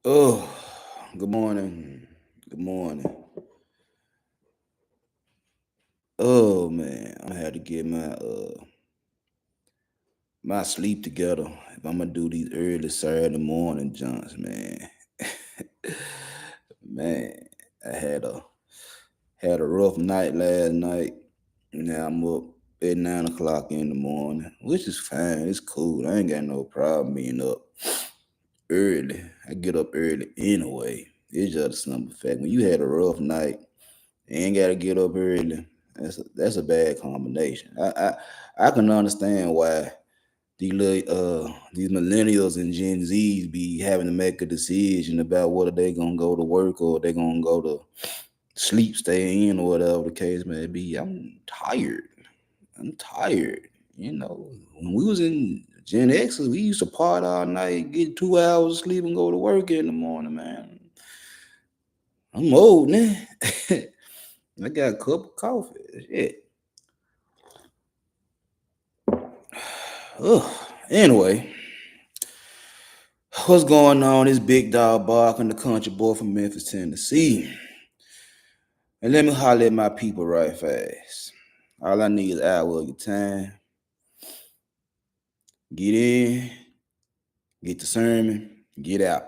Oh, good morning. Good morning. Oh man, I'm gonna have to get my sleep together if I'm gonna do these early Saturday morning jumps, man. Man, I had a rough night last night. Now I'm up at 9 o'clock in the morning, which is fine. It's cool. I ain't got no problem being up early. I get up early anyway. It's just a simple fact. When you had a rough night, you ain't gotta get up early. That's a bad combination. I can understand why these millennials and Gen Zs be having to make a decision about whether they gonna go to work or they gonna go to sleep, stay in, or whatever the case may be. I'm tired. I'm tired. You know, when we was in Gen X, we used to party all night, get 2 hours of sleep, and go to work in the morning. Man, I'm old now. I got a cup of coffee. Shit. Ugh. Anyway, what's going on? This big dog barking, the country boy from Memphis, Tennessee. And let me holler at my people right fast. All I need is an hour of your time. Get in, get the sermon, get out.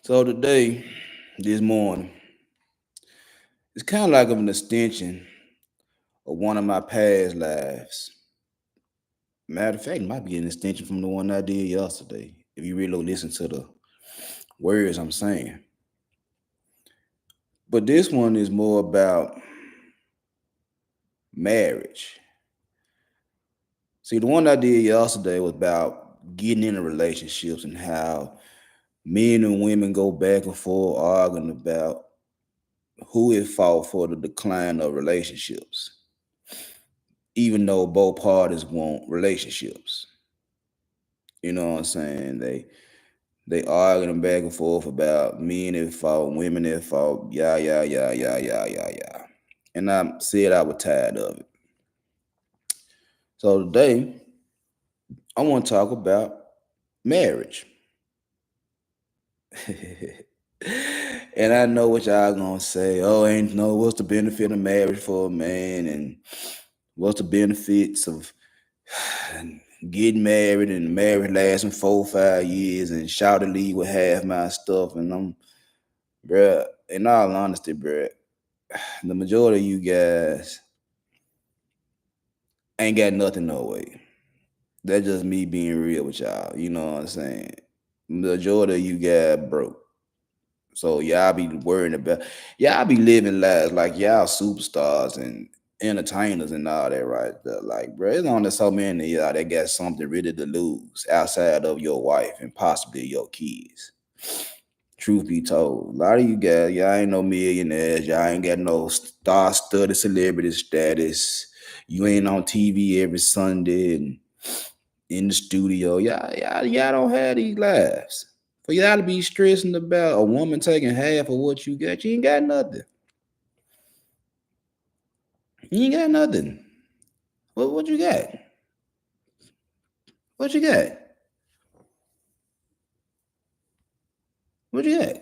So today, this morning, it's kind of like an extension of one of my past lives. Matter of fact, it might be an extension from the one I did yesterday. If you really listen to the words I'm saying. But this one is more about marriage. See, the one I did yesterday was about getting into relationships and how men and women go back and forth arguing about who is fault for the decline of relationships, even though both parties want relationships. You know what I'm saying? They arguing back and forth about men at fault, women at fault, yeah. And I said I was tired of it. So today, I want to talk about marriage. And I know what y'all gonna say. Oh, ain't no what's the benefit of marriage for a man, and what's the benefits of getting married and marriage lasting 4 or 5 years and shout to leave with half my stuff. And bruh, in all honesty, bruh, the majority of you guys ain't got nothing no way. That's just me being real with y'all. You know what I'm saying? Majority of you guys broke. So y'all be worrying about y'all be living lives like y'all superstars and entertainers and all that right there. Like, bro, it's only so many of y'all that got something really to lose outside of your wife and possibly your kids. Truth be told, a lot of you guys, y'all ain't no millionaires, y'all ain't got no star-studded celebrity status. You ain't on TV every Sunday and in the studio. Y'all don't have these lives. For y'all to be stressing about a woman taking half of what you got, you ain't got nothing. You ain't got nothing. What you got? What you got? What you got?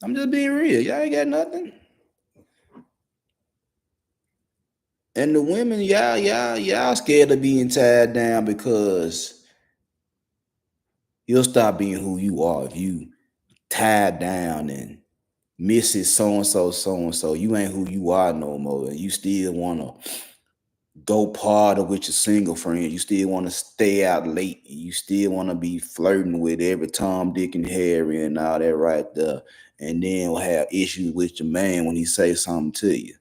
I'm just being real. Y'all ain't got nothing. And the women, y'all scared of being tied down because you'll stop being who you are if you tied down and Mrs. So and so. You ain't who you are no more. And you still wanna go party with your single friends. You still want to stay out late. You still want to be flirting with every Tom, Dick, and Harry and all that right there. And then will have issues with your man when he say something to you.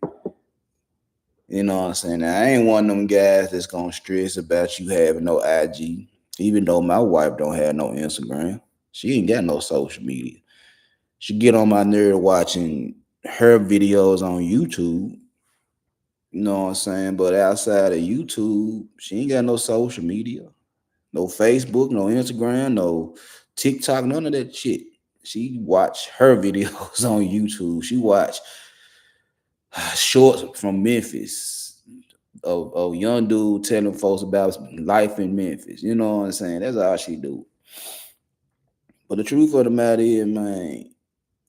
You know what I'm saying? Now, I ain't one of them guys that's gonna stress about you having no IG. Even though my wife don't have no Instagram, she ain't got no social media. She get on my nerve watching her videos on YouTube. You know what I'm saying? But outside of YouTube, she ain't got no social media, no Facebook, no Instagram, no TikTok, none of that shit. She watch her videos on YouTube. She watch shorts from Memphis of young dude telling folks about life in Memphis. You know what I'm saying? That's all she do. But the truth of the matter is, man,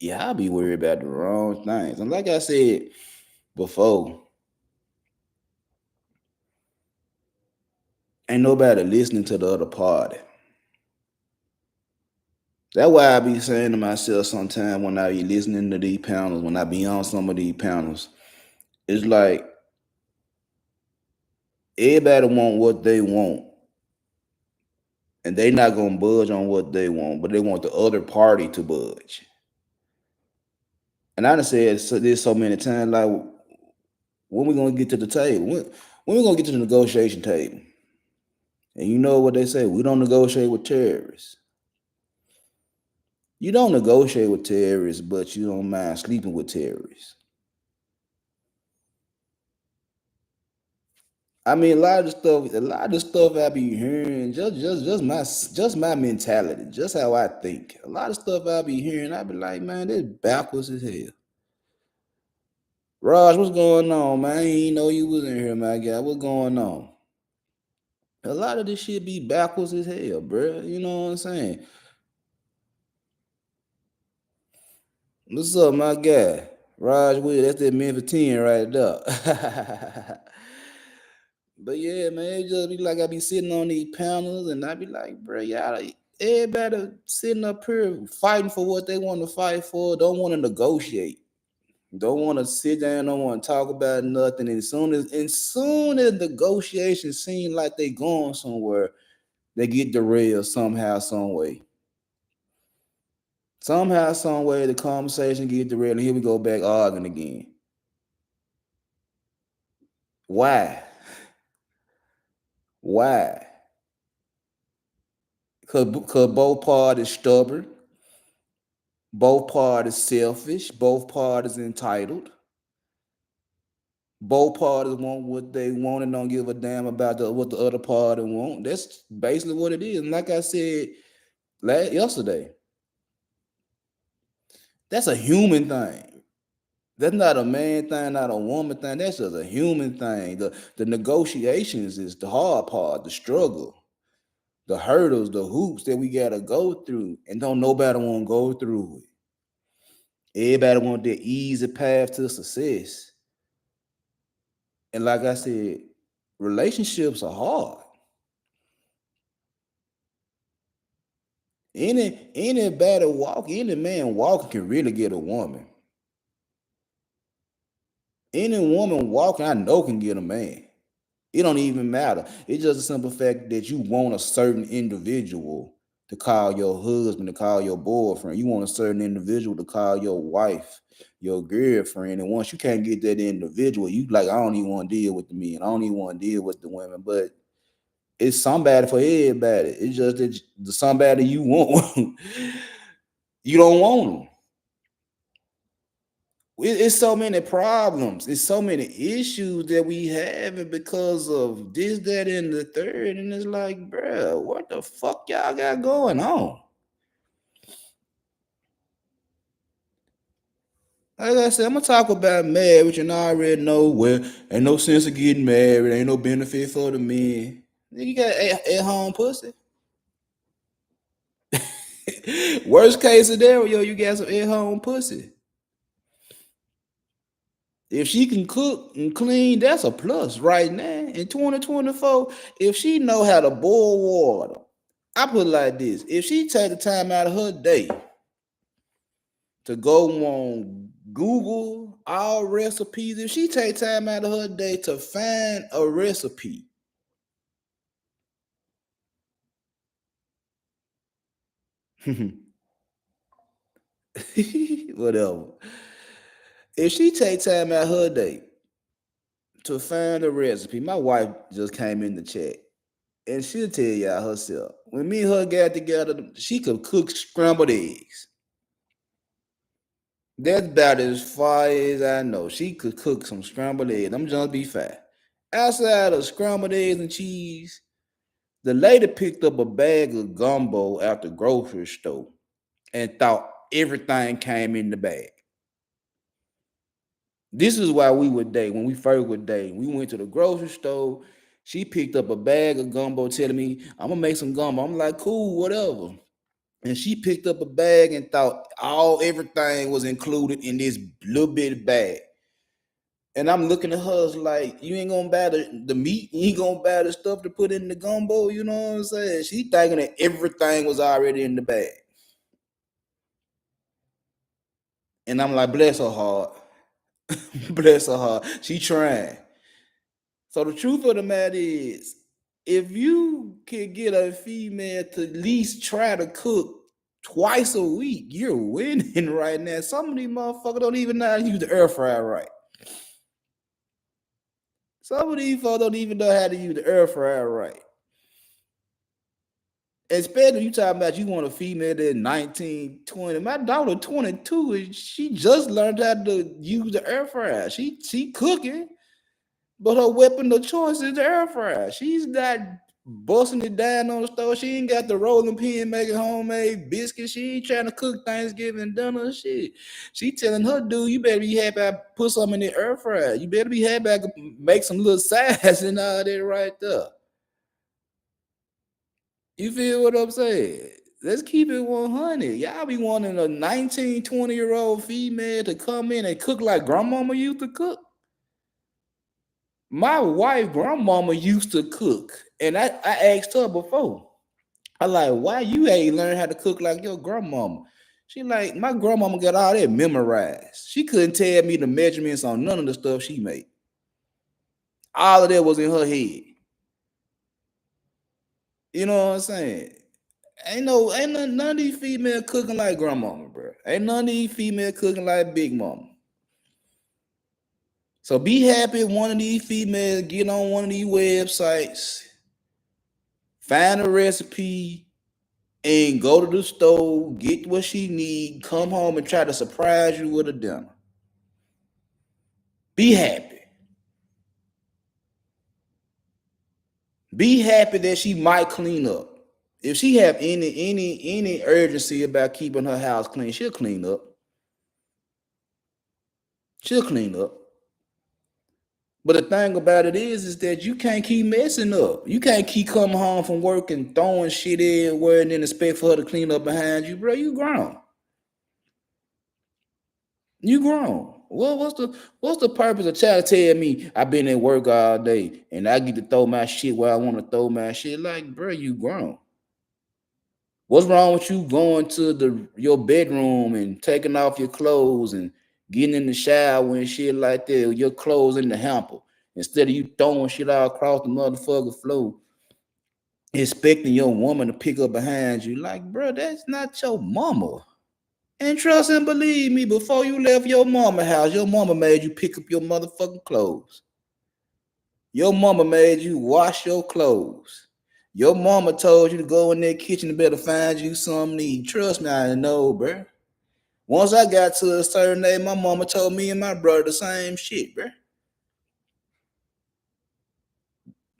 yeah, I be worried about the wrong things. And like I said before, ain't nobody listening to the other party. That's why I be saying to myself sometimes when I be listening to these panels, when I be on some of these panels, it's like everybody want what they want, and they not gonna budge on what they want, but they want the other party to budge. And I done said this so many times, like, when we gonna get to the table? When we gonna get to the negotiation table? And you know what they say? We don't negotiate with terrorists. You don't negotiate with terrorists, but you don't mind sleeping with terrorists. I mean, a lot of the stuff I be hearing, just my mentality, just how I think. A lot of stuff I be hearing, I be like, man, this backwards as hell. Raj, what's going on, man? I ain't know you was in here, my guy. What's going on? A lot of this shit be backwards as hell, bruh. You know what I'm saying? What's up, my guy? Raj Will, that's that Memphis 10 right there. But yeah, man, it just be like I be sitting on these panels and I be like, bro, y'all, everybody sitting up here fighting for what they want to fight for, don't want to negotiate, don't want to sit down, don't want to talk about nothing. And as soon as negotiations seem like they going somewhere, they get derailed somehow, some way. Somehow, some way, the conversation get derailed, and here we go back arguing again. Why? Why? Cause both parties stubborn, both parties selfish, both parties entitled, both parties want what they want and don't give a damn about what the other party want. That's basically what it is. And like I said yesterday, that's a human thing. That's not a man thing, not a woman thing. That's just a human thing. The negotiations is the hard part, the struggle, the hurdles, the hoops that we gotta go through, and don't nobody want to go through it. Everybody want the easy path to success. And like I said, relationships are hard. Any man walking can really get a woman. Any woman walking, I know, can get a man. It don't even matter. It's just a simple fact that you want a certain individual to call your husband, to call your boyfriend. You want a certain individual to call your wife, your girlfriend. And once you can't get that individual, you like, I don't even want to deal with the men. I don't even want to deal with the women. But it's somebody for everybody. It's just that the somebody you want, you don't want them. It's so many problems. It's so many issues that we have because of this, that, and the third. And it's like, bro, what the fuck y'all got going on? Like I said, I'm gonna talk about marriage, and I already know where ain't no sense of getting married, ain't no benefit for the men. Nigga, you got at home pussy. Worst case scenario, you got some at home pussy. If she can cook and clean, that's a plus right now. In 2024, if she know how to boil water, I put it like this. If she take the time out of her day to go on Google all recipes, if she take time out of her day to find a recipe, whatever. If she take time out of her day to find a recipe, my wife just came in the chat. And she'll tell y'all herself. When me and her got together, she could cook scrambled eggs. That's about as far as I know. She could cook some scrambled eggs. Them just be fat. Outside of scrambled eggs and cheese, the lady picked up a bag of gumbo at the grocery store and thought everything came in the bag. This is why we would date. When we first would date, we went to the grocery store. She picked up a bag of gumbo, telling me, I'm gonna make some gumbo. I'm like, cool, whatever. And she picked up a bag and thought everything was included in this little bit bag. And I'm looking at her like, you ain't gonna buy the meat, you ain't gonna buy the stuff to put in the gumbo, you know what I'm saying? She thinking that everything was already in the bag. And I'm like, bless her heart. Bless her heart. She trying. So the truth of the matter is, if you can get a female to at least try to cook twice a week, you're winning right now. Some of these motherfuckers don't even know how to use the air fryer right. Some of these folks don't even know how to use the air fryer right. Especially you talking about you want a female that's 19, 20. My daughter 22 and she just learned how to use the air fryer. She cooking, but her weapon of choice is the air fryer. She's not busting it down on the stove. She ain't got the rolling pin making homemade biscuits. She ain't trying to cook Thanksgiving dinner shit. She telling her dude, you better be happy I put something in the air fryer. You better be happy I can make some little sides and all that right there. You feel what I'm saying? Let's keep it 100. Y'all be wanting a 19, 20-year-old female to come in and cook like grandmama used to cook. My wife, grandmama used to cook. And I asked her before. I like, why you ain't learn how to cook like your grandmama? She like, my grandmama got all that memorized. She couldn't tell me the measurements on none of the stuff she made. All of that was in her head. You know what I'm saying? Ain't none of these female cooking like grandmama, bro. Ain't none of these female cooking like big mama. So be happy if one of these females get on one of these websites, find a recipe, and go to the store, get what she need, come home and try to surprise you with a dinner. Be happy. Be happy that she might clean up. If she have any urgency about keeping her house clean, she'll clean up. She'll clean up. But the thing about it is that you can't keep messing up. You can't keep coming home from work and throwing shit everywhere and then expect for her to clean up behind you, bro. You grown. You grown. Well, what's the purpose of trying to tell me I've been at work all day and I get to throw my shit where I want to throw my shit? Like, bro, you grown. What's wrong with you going to your bedroom and taking off your clothes and getting in the shower and shit like that, with your clothes in the hamper, instead of you throwing shit all across the motherfucking floor, expecting your woman to pick up behind you? Like, bro, that's not your mama. And trust and believe me, before you left your mama house, your mama made you pick up your motherfucking clothes. Your mama made you wash your clothes. Your mama told you to go in that kitchen and better find you something to eat. Trust me, I know, bro. Once I got to a certain age, my mama told me and my brother the same shit, bro.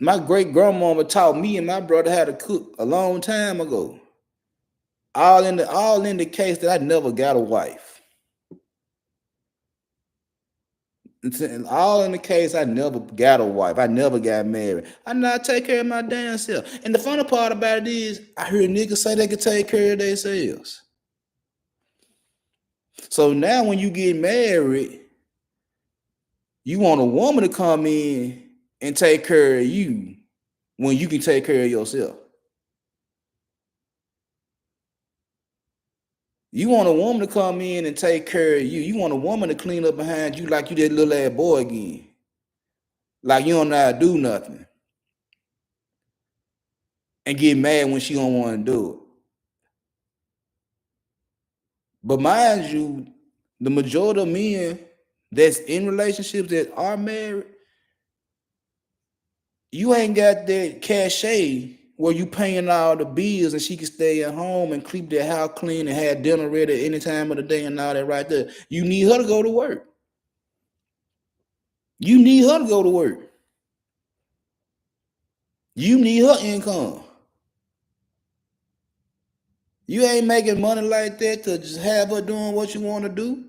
My great grandmama taught me and my brother how to cook a long time ago. All in the case that I never got a wife. All in the case I never got a wife. I never got married. I know I take care of my damn self. And the funny part about it is I hear niggas say they can take care of themselves. So now when you get married, you want a woman to come in and take care of you when you can take care of yourself. You want a woman to come in and take care of you. You want a woman to clean up behind you like you that little ass boy again. Like you don't know how to do nothing. And get mad when she don't want to do it. But mind you, the majority of men that's in relationships that are married, you ain't got that cachet where you paying all the bills and she can stay at home and keep their house clean and have dinner ready any time of the day and all that right there. You need her to go to work. You need her to go to work. You need her income. You ain't making money like that to just have her doing what you want to do.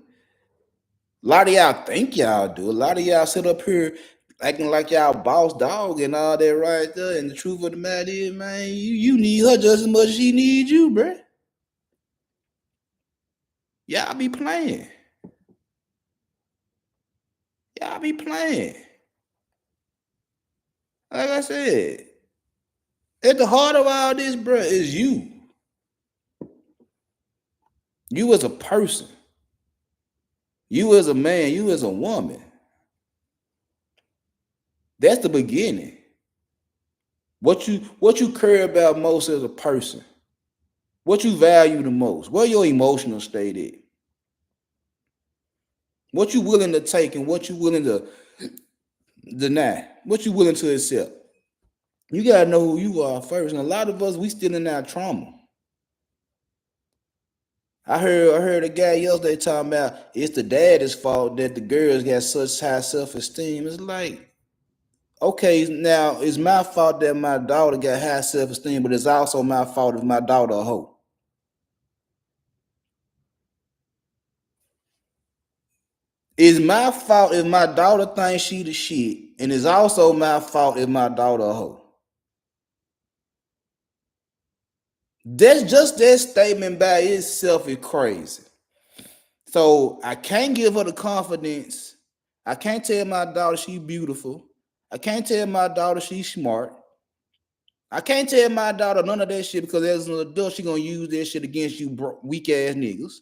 A lot of y'all think y'all do. A lot of y'all sit up here acting like y'all boss dog and all that right there. And the truth of the matter is, man, you need her just as much as she needs you, bruh. Y'all be playing. Y'all be playing. Like I said, at the heart of all this, bro, is you. You as a person. You as a man. You as a woman. That's the beginning. What you care about most as a person. What you value the most. Where your emotional state is. What you willing to take and what you willing to deny. What you willing to accept. You gotta know who you are first. And a lot of us, we still in that trauma. I heard a guy yesterday talking about it's the dad's fault that the girls got such high self-esteem. It's like, okay, now it's my fault that my daughter got high self-esteem, but it's also my fault if my daughter a hoe. It's my fault if my daughter thinks she the shit, and it's also my fault if my daughter a hoe. That's just that statement by itself is crazy. So I can't give her the confidence. I can't tell my daughter she's beautiful. I can't tell my daughter she's smart. I can't tell my daughter none of that shit because as an adult, she gonna use that shit against you weak ass niggas.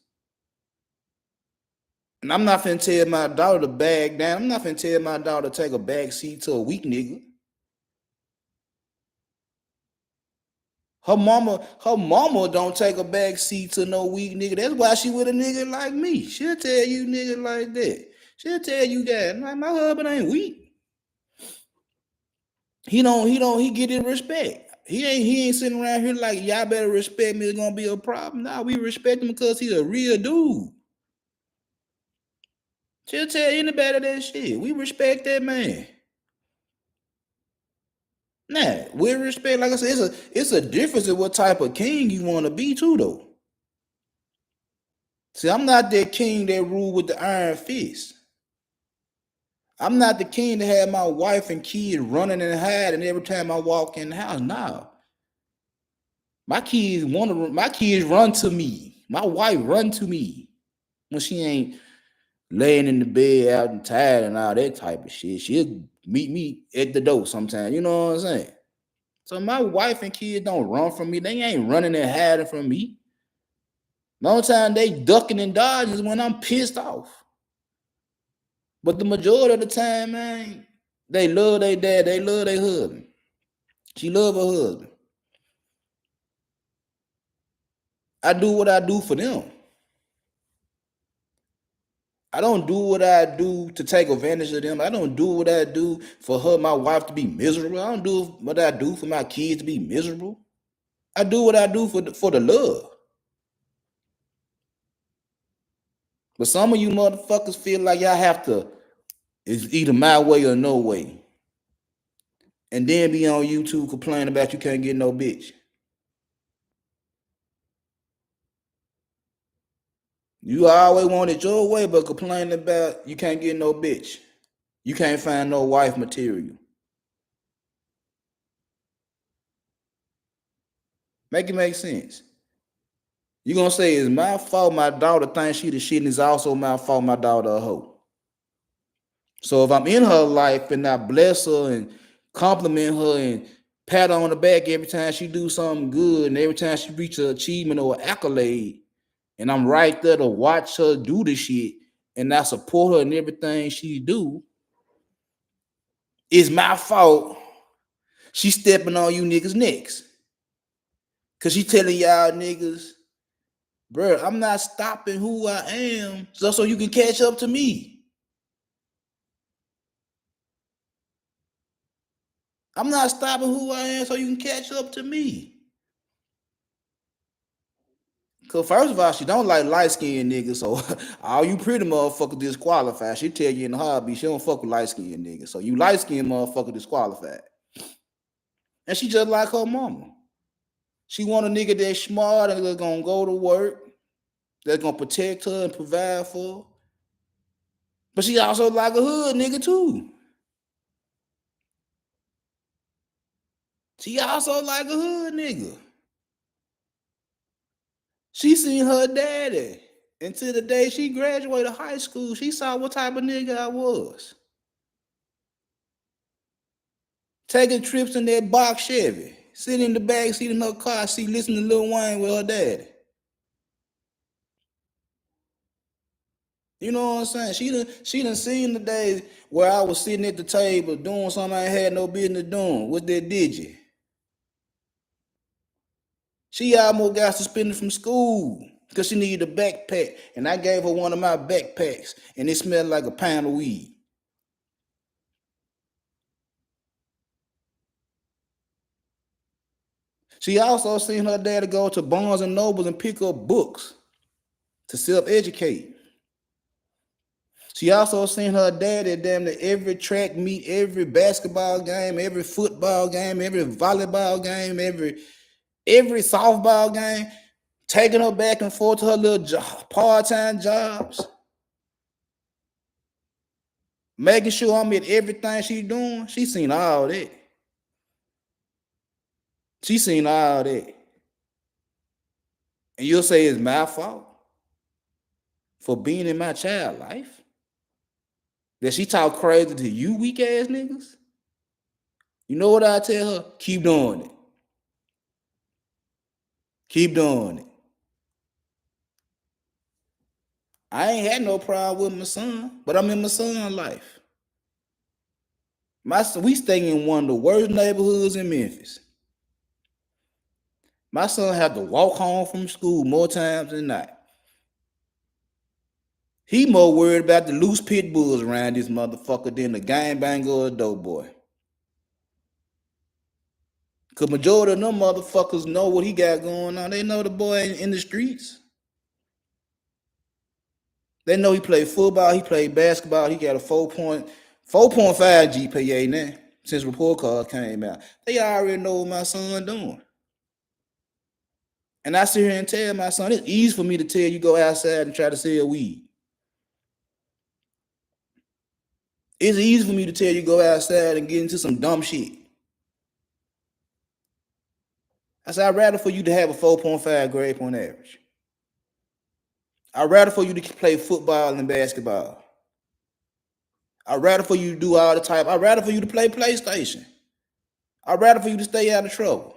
And I'm not finna tell my daughter to bag down. I'm not finna tell my daughter to take a back seat to a weak nigga. Her mama don't take a back seat to no weak nigga. That's why she with a nigga like me. She'll tell you nigga like that. She'll tell you that. Like, my husband ain't weak. He get his respect. He ain't sitting around here like y'all better respect me, it's gonna be a problem. Nah, we respect him because he's a real dude. She'll tell anybody that shit. We respect that man. Nah, we respect, like I said, it's a difference in what type of king you want to be too, though. See, I'm not that king that rule with the iron fist. I'm not the king that had my wife and kids running and hiding every time I walk in the house. Nah. My kids run to me. My wife run to me when she ain't laying in the bed out and tired and all that type of shit. She'll meet me at the door sometimes. You know what I'm saying? So my wife and kids don't run from me. They ain't running and hiding from me. The only time they ducking and dodging is when I'm pissed off. But the majority of the time, man, they love their dad. They love their husband. She love her husband. I do what I do for them. I don't do what I do to take advantage of them. I don't do what I do for her, my wife, to be miserable. I don't do what I do for my kids to be miserable. I do what I do for the love. But some of you motherfuckers feel like y'all have to, it's either my way or no way. And then be on YouTube complaining about you can't get no bitch. You always want it your way, but complaining about you can't get no bitch. You can't find no wife material. Make it make sense. You gonna say it's my fault my daughter thinks she the shit, and it's also my fault my daughter a hoe. So if I'm in her life and I bless her and compliment her and pat her on the back every time she do something good and every time she reach an achievement or an accolade, and I'm right there to watch her do the shit and I support her in everything she do, it's my fault she stepping on you niggas necks. Cause she telling y'all niggas, bro, I'm not stopping who I am just so you can catch up to me. I'm not stopping who I am so you can catch up to me. Cause first of all, she don't like light skinned niggas, so all you pretty motherfuckers disqualified. She tell you in the hobby she don't fuck with light skinned niggas. So you light skinned motherfucker disqualified. And she just like her mama. She want a nigga that's smart and that's gonna go to work, that's gonna protect her and provide for her. But she also like a hood nigga too. She also like a hood nigga. She seen her daddy Until the day she graduated high school, she saw what type of nigga I was. Taking trips in that box Chevy, sitting in the back seat in her car seat, listening to Lil Wayne with her daddy. You know what I'm saying? She done seen the days where I was sitting at the table doing something I ain't had no business doing. What that did you? She almost got suspended from school because she needed a backpack. And I gave her one of my backpacks and it smelled like a pound of weed. She also seen her daddy go to Barnes and Nobles and pick up books to self-educate. She also seen her daddy damn near every track meet, every basketball game, every football game, every volleyball game, every softball game, taking her back and forth to her little part-time jobs, making sure I'm at everything she doing. She seen all that. She seen all that. And you'll say it's my fault for being in my child life? That she talk crazy to you weak ass niggas? You know what I tell her? Keep doing it. Keep doing it. I ain't had no problem with my son, but I'm in my son's life. We stay in one of the worst neighborhoods in Memphis. My son had to walk home from school more times than not. He more worried about the loose pit bulls around this motherfucker than the gangbanger or the dope boy. Cause majority of them motherfuckers know what he got going on. They know the boy in the streets. They know he played football, he played basketball, he got a 4.5 GPA now since report card came out. They already know what my son doing. And I sit here and tell my son, it's easy for me to tell you go outside and try to sell weed. It's easy for me to tell you go outside and get into some dumb shit. I said, I'd rather for you to have a 4.5 grade point average. I'd rather for you to play football and basketball. I'd rather for you to do all the type. I'd rather for you to play PlayStation. I'd rather for you to stay out of trouble.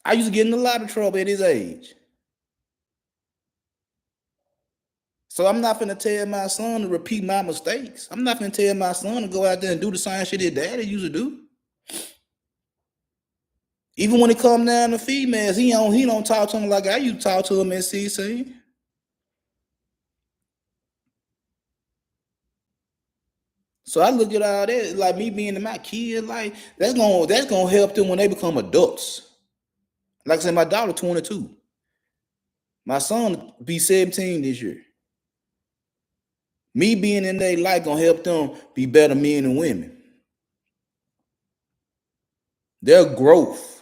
I used to get in a lot of trouble at his age. So I'm not finna tell my son to repeat my mistakes. I'm not finna tell my son to go out there and do the same shit his daddy used to do. Even when it come down to females, he don't talk to them like I used to talk to him at CC. So I look at all that like me being in my kid life. That's gonna help them when they become adults. Like I said, my daughter 22. My son be 17 this year. Me being in their life gonna help them be better men and women. Their growth.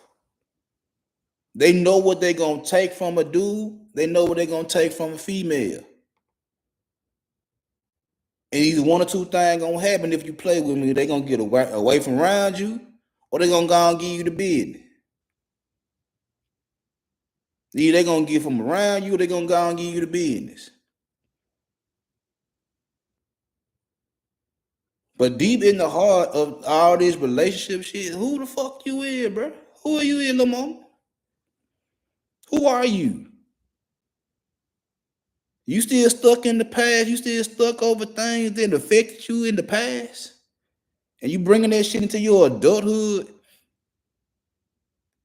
They know what they're gonna take from a dude. They know what they're gonna take from a female. And either one or two things gonna happen if you play with me. They're gonna get away from around you, or they're gonna go and give you the business. Either they're gonna get from around you, or they're gonna go and give you the business. But deep in the heart of all this relationship shit, who the fuck you is, bro? Who are you in, Lamont? Who are you? You still stuck in the past? You still stuck over things that affected you in the past? And you bringing that shit into your adulthood?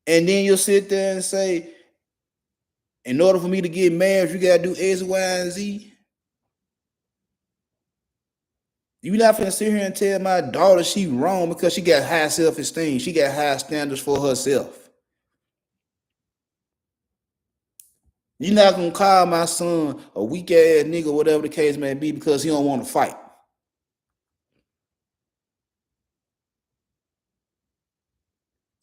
And then you'll sit there and say, in order for me to get married, you gotta do X, Y, and Z. You're not finna sit here and tell my daughter she wrong because she got high self-esteem. She got high standards for herself. You're not gonna call my son a weak ass nigga, whatever the case may be, because he don't want to fight.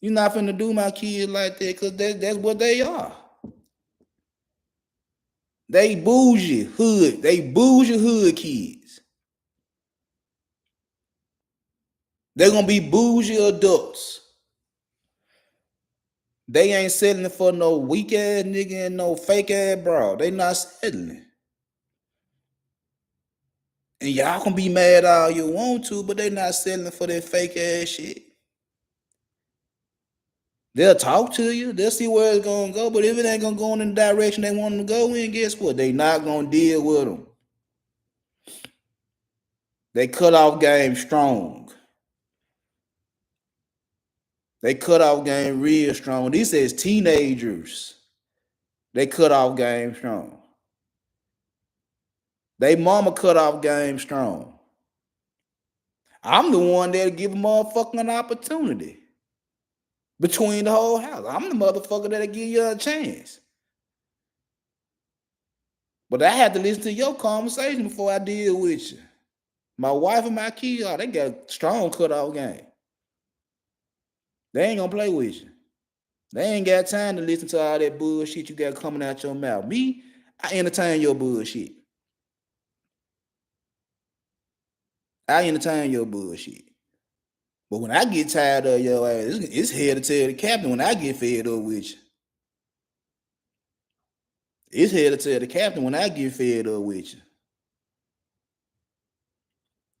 You're not finna do my kids like that because that's what they are. They bougie hood. They bougie hood kids. They're gonna be bougie adults. They ain't settling for no weak ass nigga and no fake ass bro. They not settling. And y'all can be mad all you want to, but they not settling for that fake ass shit. They'll talk to you. They'll see where it's gonna go. But if it ain't gonna go in the direction they want them to go in, guess what? They not gonna deal with them. They cut off game strong. They cut off game real strong. These is teenagers. They cut off game strong. They mama cut off game strong. I'm the one that'll give a motherfucker an opportunity between the whole house. I'm the motherfucker that'll give you a chance. But I had to listen to your conversation before I deal with you. My wife and my kids, they got strong cutoff game. They ain't gonna play with you. They ain't got time to listen to all that bullshit you got coming out your mouth. Me, I entertain your bullshit. I entertain your bullshit. But when I get tired of your ass, it's hell to tell the captain when I get fed up with you. It's hell to tell the captain when I get fed up with you.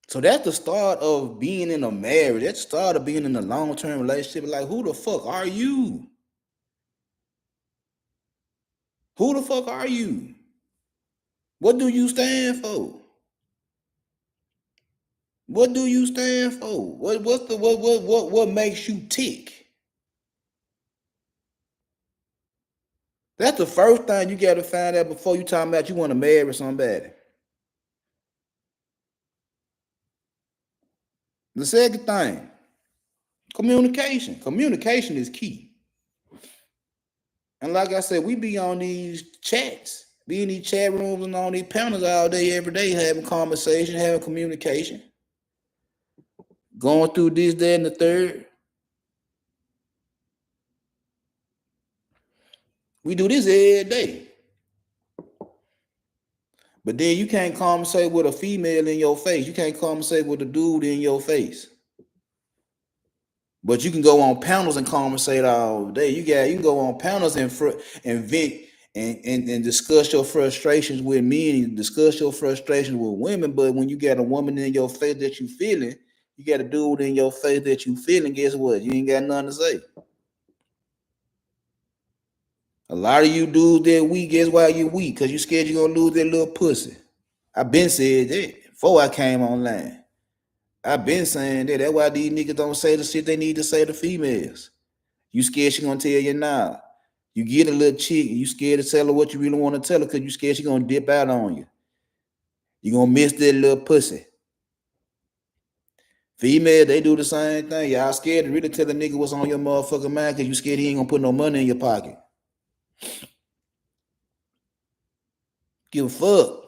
So that's the start of being in a marriage. That's the start of being in a long-term relationship. Like, who the fuck are you? Who the fuck are you? What do you stand for? What do you stand for? What makes you tick? That's the first thing you gotta find out before you talking about you want to marry somebody. The second thing, communication. Communication is key. And like I said, we be on these chats, be in these chat rooms and on these panels all day, every day, having conversation, having communication, going through this, that, and the third. We do this every day. But then you can't conversate with a female in your face. You can't conversate with a dude in your face. But you can go on panels and conversate all day. You can go on panels and vent and discuss your frustrations with men and discuss your frustrations with women. But when you got a woman in your face that you feeling, you got a dude in your face that you feeling, guess what? You ain't got nothing to say. A lot of you dudes that weak, guess why you weak? Because you scared you're gonna lose that little pussy. I been said that before I came online. I been saying that. That's why these niggas don't say the shit they need to say to females. You scared she gonna tell you now. You get a little chick, you scared to tell her what you really want to tell her because you scared she gonna dip out on you. You gonna miss that little pussy. Female, they do the same thing. Y'all scared to really tell a nigga what's on your motherfucking mind because you scared he ain't gonna put no money in your pocket. Give a fuck.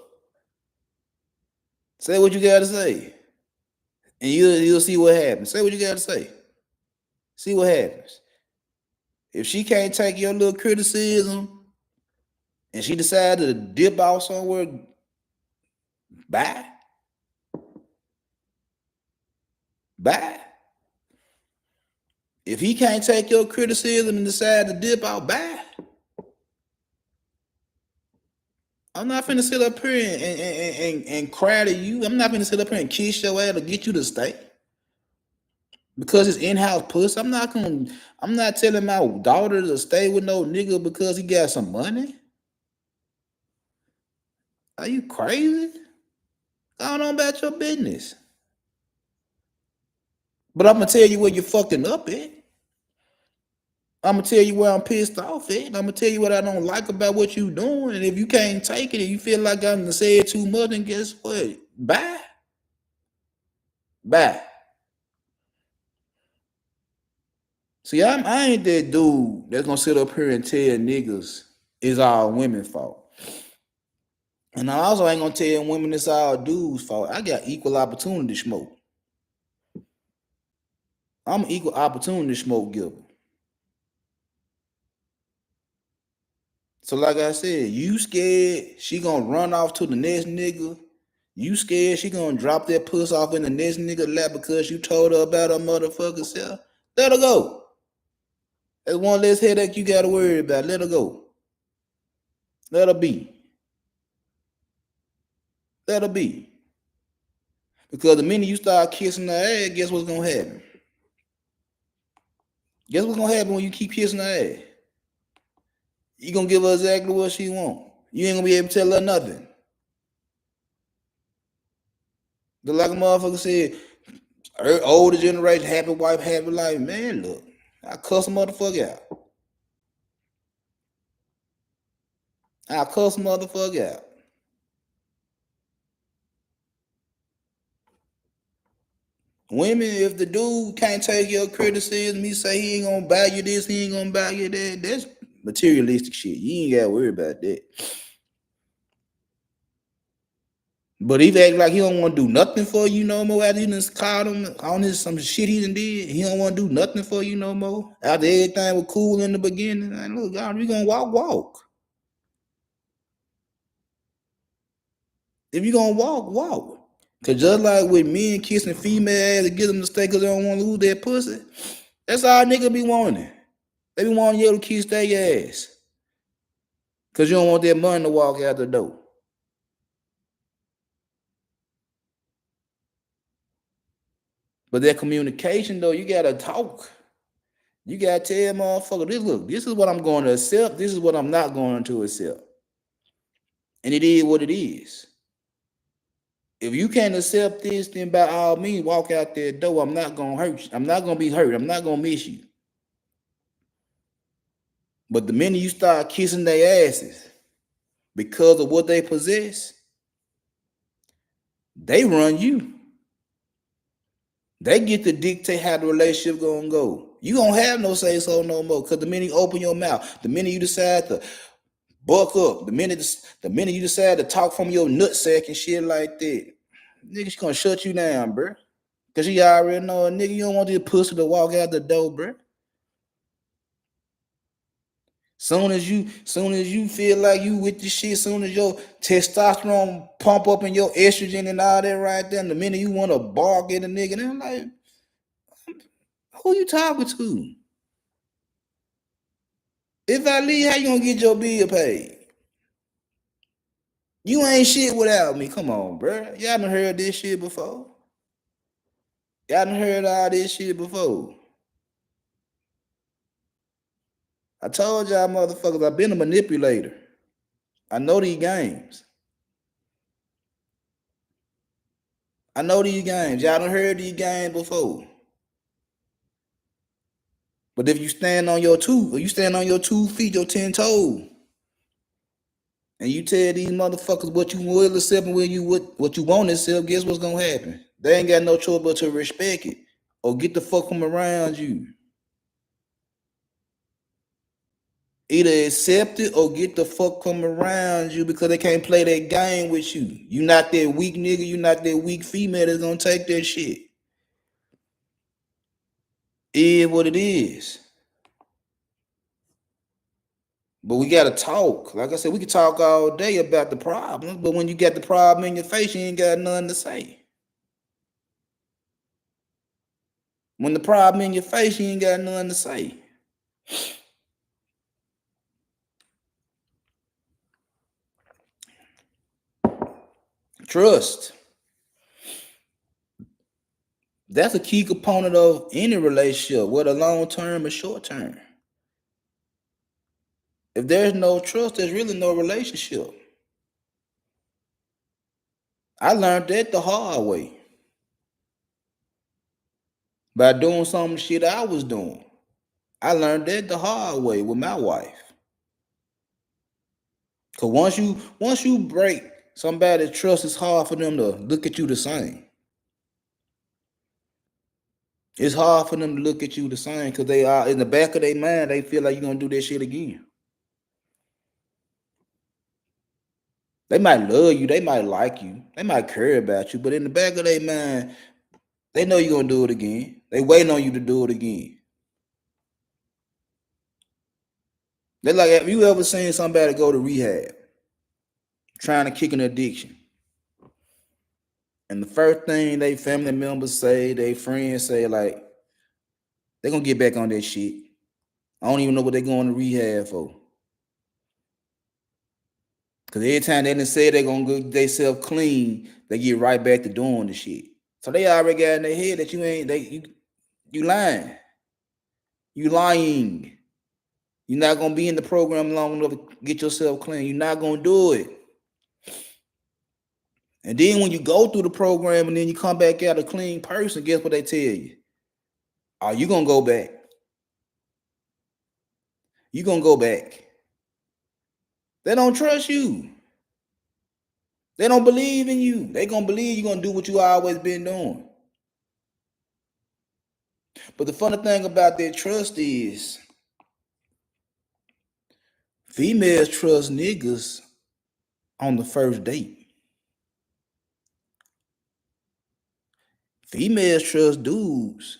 Say what you gotta say. And you'll see what happens. Say what you gotta say. See what happens. If she can't take your little criticism and she decided to dip out somewhere, bye. Bye. If he can't take your criticism and decide to dip out, bye. I'm not finna sit up here and cry to you. I'm not finna sit up here and kiss your ass to get you to stay. Because it's in-house puss. I'm not telling my daughter to stay with no nigga because he got some money. Are you crazy? Go on about your business. But I'm gonna tell you where you're fucking up at. I'm gonna tell you where I'm pissed off at. I'm gonna tell you what I don't like about what you doing. And if you can't take it and you feel like I'm saying too much, then guess what? Bye. Bye. See, I ain't that dude that's gonna sit up here and tell niggas it's all women's fault. And I also ain't gonna tell women it's all dudes' fault. I got equal opportunity smoke. I'm an equal opportunity smoke giver. So like I said, you scared she gonna run off to the next nigga. You scared she gonna drop that puss off in the next nigga lap because you told her about her motherfucking self. Let her go. That's one less headache you gotta worry about. Let her go. Let her be. Let her be. Because the minute you start kissing her ass, guess what's gonna happen? Guess what's gonna happen when you keep kissing her ass? You gonna give her exactly what she want. You ain't gonna be able to tell her nothing. But like a motherfucker said, her older generation, happy wife, happy life. Man, look, I cuss a motherfucker out. I cuss a motherfucker out. Women, if the dude can't take your criticism, he say he ain't gonna buy you this, he ain't gonna buy you that. That's materialistic shit. You ain't gotta worry about that. But he act like he don't want to do nothing for you no more after you done caught him on his some shit he done did. He don't want to do nothing for you no more. After everything was cool in the beginning. Like, look, God, we gonna walk. If you gonna walk. Cause just like with men kissing female ass to get them to stay cause they don't want to lose their pussy, that's all niggas be wanting. They be wanting you to kiss their ass. Cause you don't want that money to walk out the door. But that communication though, you gotta talk. You gotta tell motherfucker, this is what I'm going to accept, this is what I'm not going to accept. And it is what it is. If you can't accept this, then by all means, walk out that door. I'm not gonna hurt you. I'm not gonna be hurt. I'm not gonna miss you. But the minute you start kissing their asses because of what they possess, they run you. They get to dictate how the relationship gonna go. You don't have no say so no more. Cause the minute you open your mouth, the minute you decide to buck up, the minute you decide to talk from your nutsack and shit like that, nigga, gonna shut you down, bro. Cause you already know, nigga, you don't want this pussy to walk out the door, bro. Soon as you feel like you with this shit, soon as your testosterone pump up and your estrogen and all that right there, and the minute you want to bark at a nigga, then like, who you talking to? If I leave, how you gonna get your bill paid? You ain't shit without me. Come on, bro. Y'all done heard this shit before. Y'all done heard all this shit before. I told y'all motherfuckers, I've been a manipulator. I know these games. I know these games. Y'all done heard these games before. But if you stand on your two feet, your 10 toes, and you tell these motherfuckers what you will accept and what you won't accept, guess what's gonna happen? They ain't got no choice but to respect it or get the fuck from around you. Either accept it or get the fuck from around you because they can't play that game with you. You not that weak nigga, you not that weak female that's gonna take that shit. It is what it is. But we gotta talk. Like I said, we can talk all day about the problems, but when you got the problem in your face, you ain't got nothing to say. When the problem in your face, you ain't got nothing to say. Trust. That's a key component of any relationship, whether long term or short term. If there's no trust, there's really no relationship. I learned that the hard way by doing some of the shit I was doing. I learned that the hard way with my wife. Cause once you break somebody's trust, it's hard for them to look at you the same. It's hard for them to look at you the same because they are in the back of their mind, they feel like you're gonna do that shit again. They might love you, they might like you, they might care about you, but in the back of their mind, they know you're gonna do it again. They waiting on you to do it again. They like, have you ever seen somebody go to rehab trying to kick an addiction? And the first thing they family members say, they friends say, like, they're gonna get back on that shit. I don't even know what they going to rehab for. Cause every time they done say they gonna get themselves clean, they get right back to doing the shit. So they already got in their head that you ain't you lying. You lying. You're not gonna be in the program long enough to get yourself clean. You're not gonna do it. And then when you go through the program and then you come back out a clean person, guess what they tell you? Are you gonna go back? You gonna go back. They don't trust you. They don't believe in you. They gonna believe you're gonna do what you always been doing. But the funny thing about that trust is females trust niggas on the first date. Females trust dudes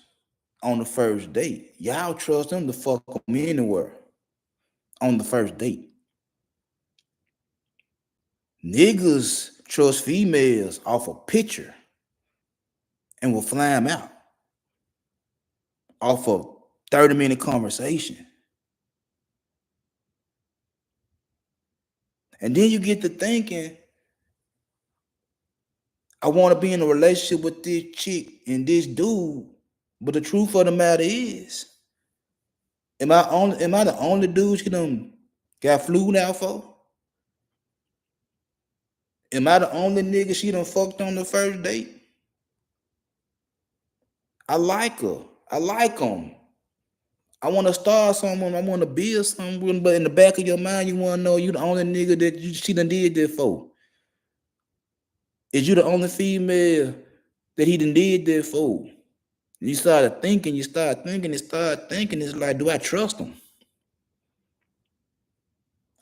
on the first date. Y'all trust them to fuck them anywhere on the first date. Niggas trust females off a picture and will fly them out off a 30-minute conversation. And then you get to thinking, I want to be in a relationship with this chick and this dude. But the truth of the matter is, am I the only dude she done got flued out for? Am I the only nigga she done fucked on the first date? I like her. I like them. I want to start someone. I want to build someone. But in the back of your mind, you want to know you the only nigga that she done did that for. Is you the only female that he done did that for? You start thinking. It's like, do I trust him?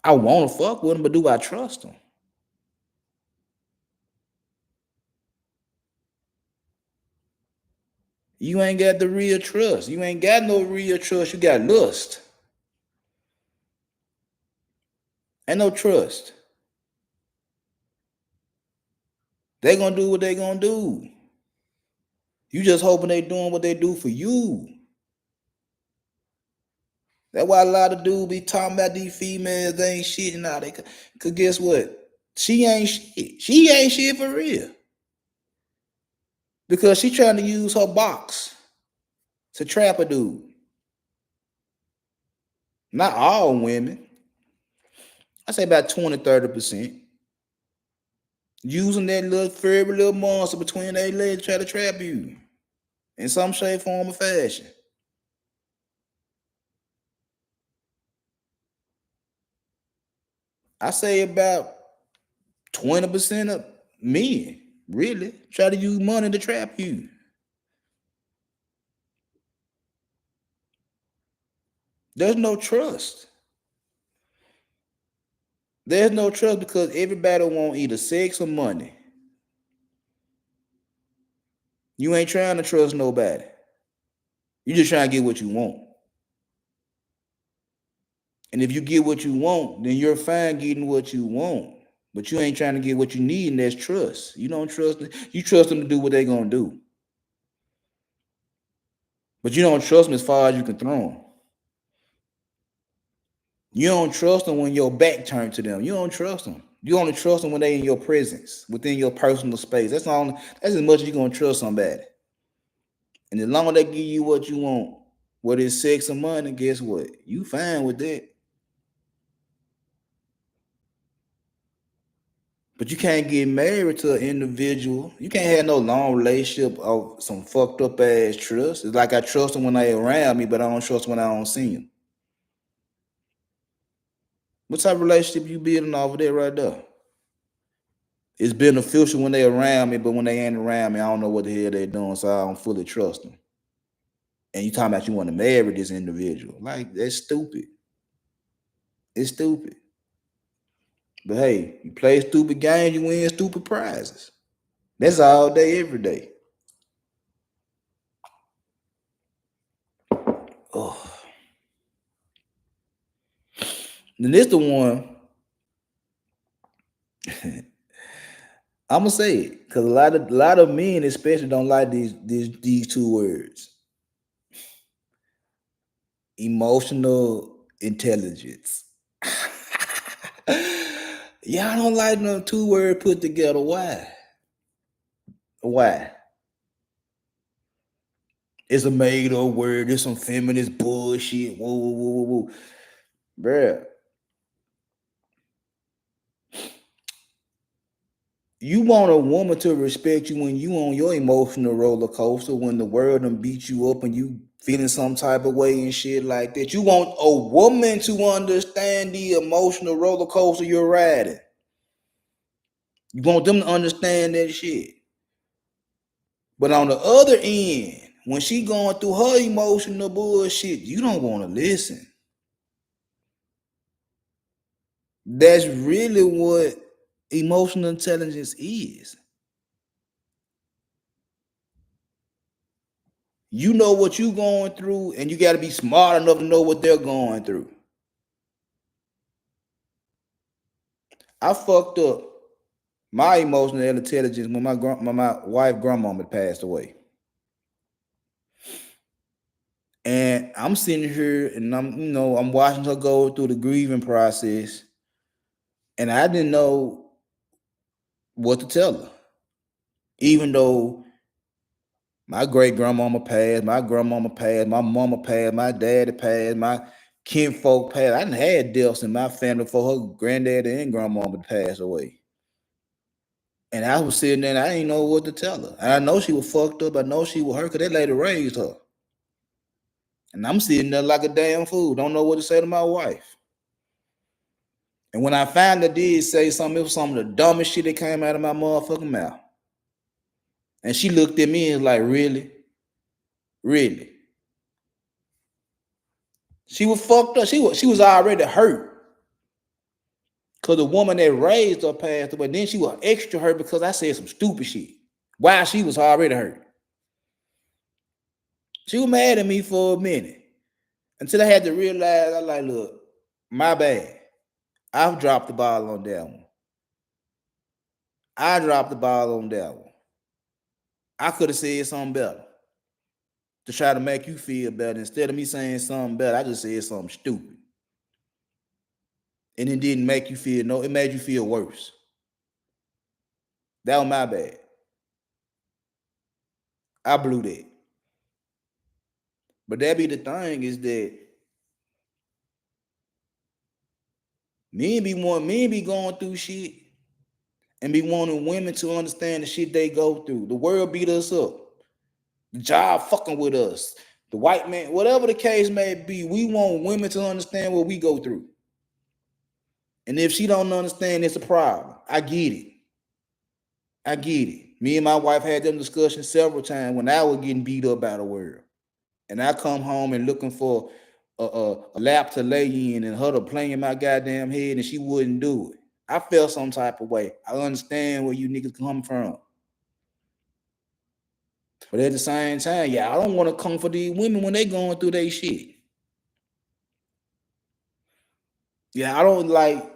I want to fuck with him, but do I trust him? You ain't got the real trust. You ain't got no real trust. You got lust. Ain't no trust. They gonna do what they gonna do. You just hoping they doing what they do for you. That's why a lot of dudes be talking about these females, they ain't shit and all that. Cause guess what? She ain't shit. She ain't shit for real. Because she trying to use her box to trap a dude. Not all women. I say about 20, 30%. Using that little furry little monster between their legs to try to trap you. In some shape, form, or fashion. I say about 20% of men really try to use money to trap you. There's no trust. There's no trust because everybody want either sex or money. You ain't trying to trust nobody. You just trying to get what you want. And if you get what you want, then you're fine getting what you want. But you ain't trying to get what you need, and that's trust. You don't trust them. You trust them to do what they're gonna do. But you don't trust them as far as you can throw them. You don't trust them when your back turned to them. You don't trust them. You only trust them when they in your presence, within your personal space. That's all. That's as much as you're gonna trust somebody. And as long as they give you what you want, whether it's sex or money, guess what? You fine with that. But you can't get married to an individual. You can't have no long relationship of some fucked up ass trust. It's like I trust them when they around me, but I don't trust when I don't see them. What type of relationship you building over there right there? It's beneficial when they around me, but when they ain't around me, I don't know what the hell they doing, so I don't fully trust them. And you talking about you want to marry this individual. Like, that's stupid. It's stupid. But hey, you play stupid games, you win stupid prizes. That's all day, every day. Oh. Then this the one. I'm gonna say it because a lot of men especially don't like these two words. emotional intelligence. Y'all don't like no two word put together. Why? Why? It's a made up word. It's some feminist bullshit. Whoa, whoa, whoa, whoa, whoa. Bruh. You want a woman to respect you when you on your emotional roller coaster, when the world done beat you up and you feeling some type of way and shit like that. You want a woman to understand the emotional roller coaster you're riding. You want them to understand that shit. But on the other end, when she going through her emotional bullshit, you don't want to listen. That's really what emotional intelligence is. You know what you going through, and you got to be smart enough to know what they're going through. I fucked up my emotional intelligence when my wife grandmama passed away. And I'm sitting here and I'm watching her go through the grieving process, and I didn't know what to tell her. Even though my great grandmama passed, my grandmama passed, my mama passed, my daddy passed, my kinfolk passed. I done had deaths in my family before her granddaddy and grandmama passed away. And I was sitting there and I didn't know what to tell her. And I know she was fucked up. I know she was hurt because that lady raised her. And I'm sitting there like a damn fool. Don't know what to say to my wife. And when I finally did say something, it was some of the dumbest shit that came out of my motherfucking mouth. And she looked at me and was like, really? Really? She was fucked up. She was already hurt. Because the woman that raised her passed away. Then she was extra hurt because I said some stupid shit. While she was already hurt. She was mad at me for a minute. Until I had to realize, I like, look, my bad. I've dropped the ball on that one. I dropped the ball on that one. I could have said something better to try to make you feel better. Instead of me saying something better, I just said something stupid. And it didn't make you feel it made you feel worse. That was my bad. I blew that. But that be the thing is that men be going through shit and be wanting women to understand the shit they go through. The world beat us up. The job fucking with us. The white man, whatever the case may be, we want women to understand what we go through. And if she don't understand, it's a problem. I get it. I get it. Me and my wife had them discussions several times when I was getting beat up by the world. And I come home and looking for a lap to lay in and her to play in my goddamn head and she wouldn't do it. I felt some type of way. I understand where you niggas come from. But at the same time, yeah, I don't want to comfort these women when they going through their shit. Yeah, I don't like.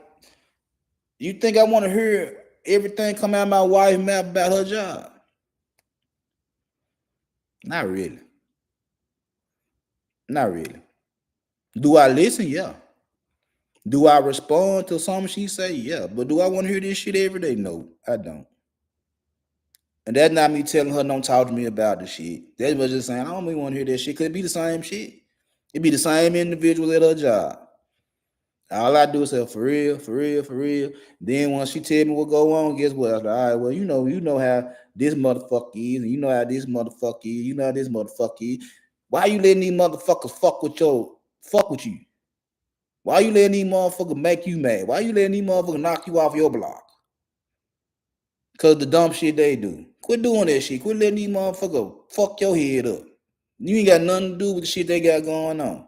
You think I want to hear everything come out of my wife's mouth about her job? Not really. Not really. Do I listen? Yeah. Do I respond to something she say? Yeah. But do I want to hear this shit every day? No, I don't. And that's not me telling her don't talk to me about the shit. That's just saying I don't even want to hear that shit. Could it be the same shit? It be the same individual at her job. All I do is say for real, for real, for real. Then once she tell me what go on, guess what? I was like, all right, well, you know how this motherfucker is, and you know how this motherfucker is, you know how this motherfucker is. Why you letting these motherfuckers fuck with you? Why you letting these motherfuckers make you mad? Why you letting these motherfuckers knock you off your block? Cause the dumb shit they do. Quit doing that shit. Quit letting these motherfuckers fuck your head up. You ain't got nothing to do with the shit they got going on.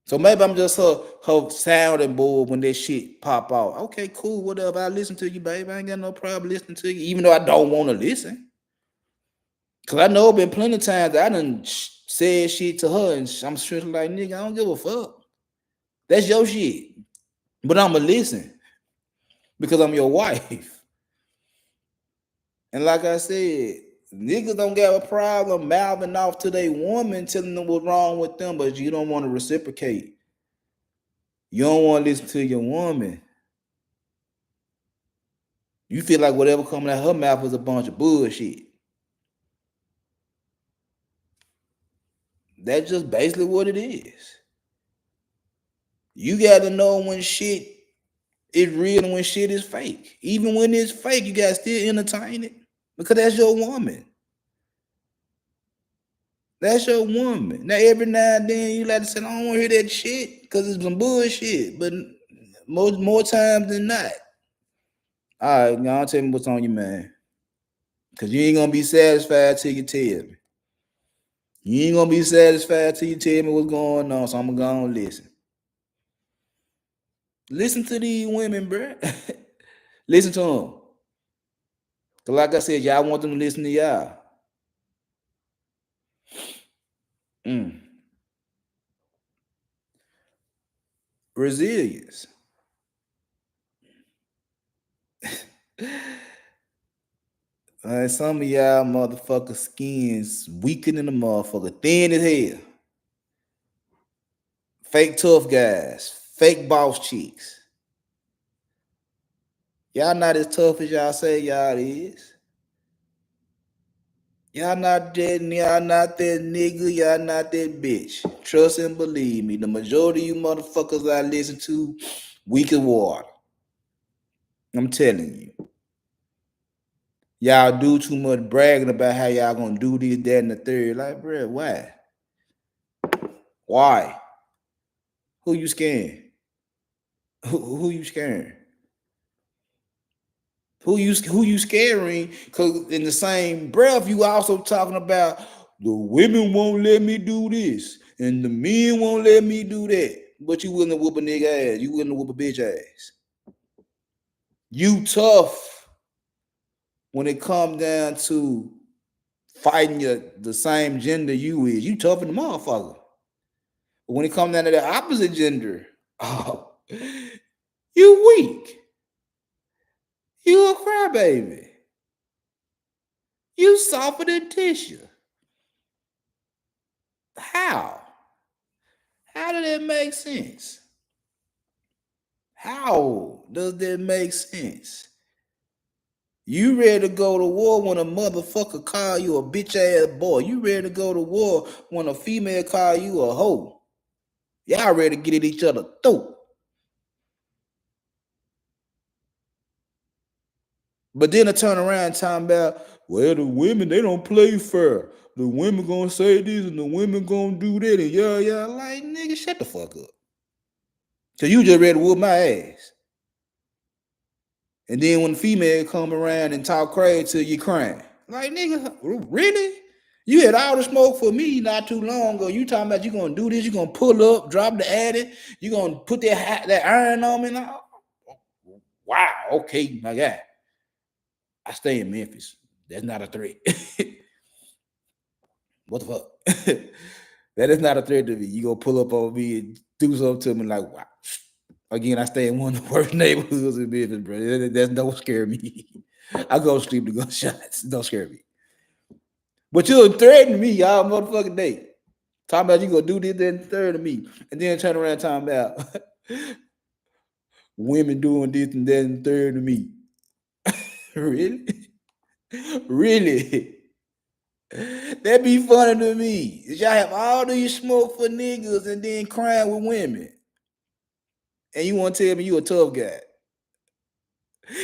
So maybe I'm just her sounding board when that shit pop out. Okay, cool, whatever. I listen to you, baby. I ain't got no problem listening to you, even though I don't want to listen. Cause I know been plenty of times I done said shit to her, and I'm sure like, nigga, I don't give a fuck. That's your shit. But I'ma listen because I'm your wife. And like I said, Niggas don't got a problem mouthing off to their woman, telling them what's wrong with them, but you don't want to reciprocate. You don't want to listen to your woman. You feel like whatever coming out her mouth is a bunch of bullshit. That's just basically what it is. You got to know when shit is real and when shit is fake. Even when it's fake, you got to still entertain it because that's your woman. That's your woman. Now, every now and then you like to say, I don't want to hear that shit because it's some bullshit. But more times than not. All right, y'all tell me what's on your mind. Because you ain't going to be satisfied till you tell me. You ain't going to be satisfied till you tell me what's going on. So I'm going to go and listen. Listen to these women, bro. Listen to them. Because like I said, y'all want them to listen to y'all. Resilience. Some of y'all motherfucker skins weaker than the motherfucker, thin as hell. Fake tough guys, fake boss chicks. Y'all not as tough as y'all say y'all is. Y'all not that nigga, y'all not that bitch. Trust and believe me, the majority of you motherfuckers I listen to, weak as water. I'm telling you. Y'all do too much bragging about how y'all gonna do this, that, and the third. Like, bro, why? Why? Who you scaring? Who you scaring? Who you scaring? Because in the same breath, you also talking about the women won't let me do this and the men won't let me do that. But you willing to whoop a nigga ass. You willing to whoop a bitch ass. You tough when it comes down to fighting the same gender you is. You tough in the motherfucker. But when it comes down to the opposite gender, oh, you weak. You a crybaby. You softer than tissue. How? How does that make sense? How does that make sense? You ready to go to war when a motherfucker call you a bitch ass boy. You ready to go to war when a female call you a hoe. Y'all ready to get at each other throat. But then I turn around and talking about, well, the women, they don't play fair. The women gonna say this and the women gonna do that and yeah, like, nigga, shut the fuck up. Cause you just ready to whoop my ass. And then when the female come around and talk crazy to you crying. Like, nigga, really? You had all the smoke for me not too long ago. You talking about you gonna do this, you gonna pull up, drop the addy, you gonna put that iron on me now? Wow, okay, my guy. I stay in Memphis. That's not a threat. What the fuck? That is not a threat to me. You gonna pull up on me and do something to me like, wow. Again, I stay in one of the worst neighborhoods in Memphis, bro. That don't scare me. I go sleep to gunshots. Don't scare me. But you're threatening me y'all motherfucking day. Talking about you gonna do this, then third to me. And then turn around talking about women doing this and that and third to me. Really? Really? That be funny to me. Y'all have all these smoke for niggas and then crying with women. And you want to tell me you a tough guy.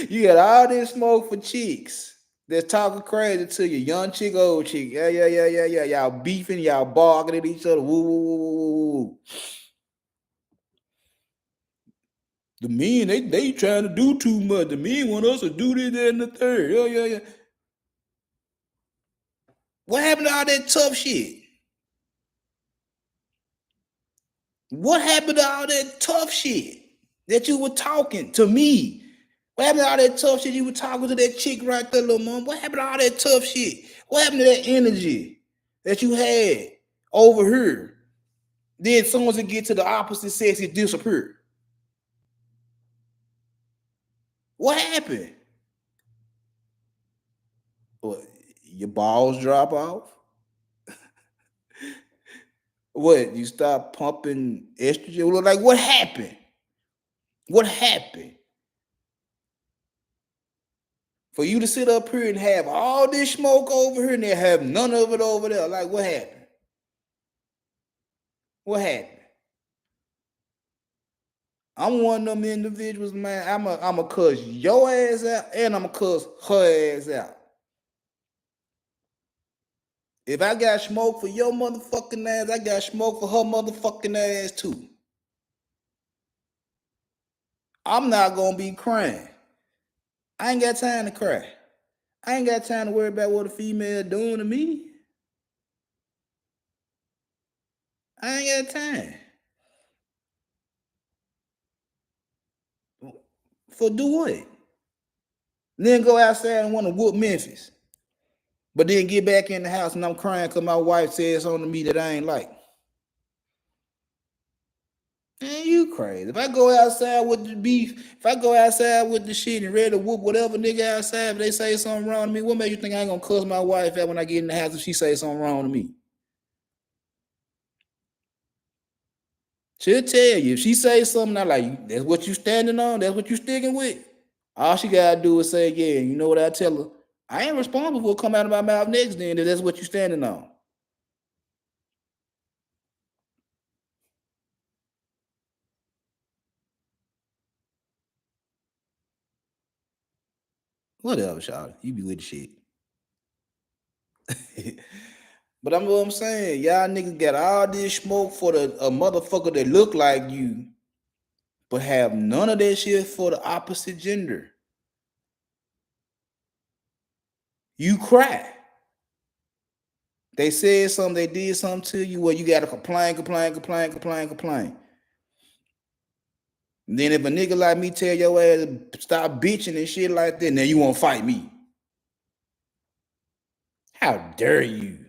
You got all this smoke for chicks that's talking crazy to you, young chick, old chick. Yeah. Y'all beefing, y'all barking at each other. Woo. The men, they trying to do too much. The men want us to do this, that, and the third. Yeah. What happened to all that tough shit? What happened to all that tough shit that you were talking to me? What happened to all that tough shit you were talking to that chick right there, little mom? What happened to all that tough shit? What happened to that energy that you had over here? Then someone to get to the opposite sex, it disappeared. What happened? Well, your balls drop off. What? You stop pumping estrogen? Well, like, what happened? What happened? For you to sit up here and have all this smoke over here and they have none of it over there. Like, what happened? What happened? I'm one of them individuals, man. I'm a cuss your ass out and I'm a cuss her ass out. If I got smoke for your motherfucking ass, I got smoke for her motherfucking ass too. I'm not gonna be crying. I ain't got time to cry. I ain't got time to worry about what a female doing to me. I ain't got time. For do what? Then go outside and want to whoop Memphis. But then get back in the house and I'm crying because my wife said something to me that I ain't like. Man, you crazy. If I go outside with the beef, if I go outside with the shit and ready to whoop whatever nigga outside, if they say something wrong to me, what makes you think I ain't gonna cuss my wife out when I get in the house if she say something wrong to me? She'll tell you. If she say something, I like, that's what you standing on, that's what you sticking with. All she gotta do is say, yeah, you know what I tell her? I ain't responsible for what come out of my mouth next then if that's what you standing on. Whatever, Charlotte. You be with the shit. But I'm what I'm saying. Y'all niggas got all this smoke for a motherfucker that look like you, but have none of that shit for the opposite gender. You cry. They said something, they did something to you, well, you gotta complain. And then if a nigga like me tell your ass stop bitching and shit like that, then you won't fight me. How dare you?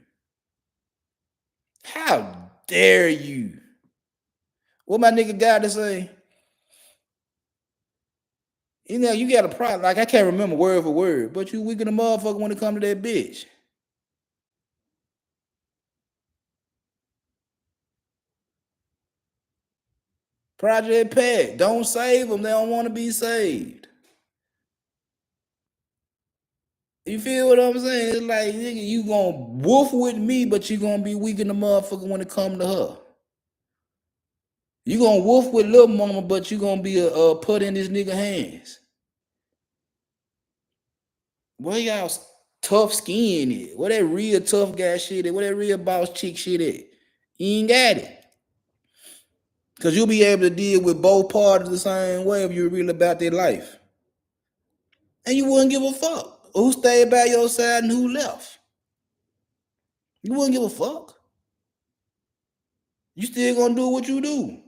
How dare you? What my nigga got to say? You know, you got a problem. Like, I can't remember word for word, but you weaken a motherfucker when it come to that bitch. Project Pat, don't save them. They don't want to be saved. You feel what I'm saying? It's like, nigga, you gonna woof with me, but you gonna be weaking the motherfucker when it come to her. You gonna woof with little mama, but you gonna be put in this nigga hands. Where y'all tough skin at? Where that real tough guy shit at? Where that real boss chick shit at? You ain't got it. Cause you'll be able to deal with both parties the same way if you're real about their life. And you wouldn't give a fuck who stayed by your side and who left. You wouldn't give a fuck. You still gonna do what you do.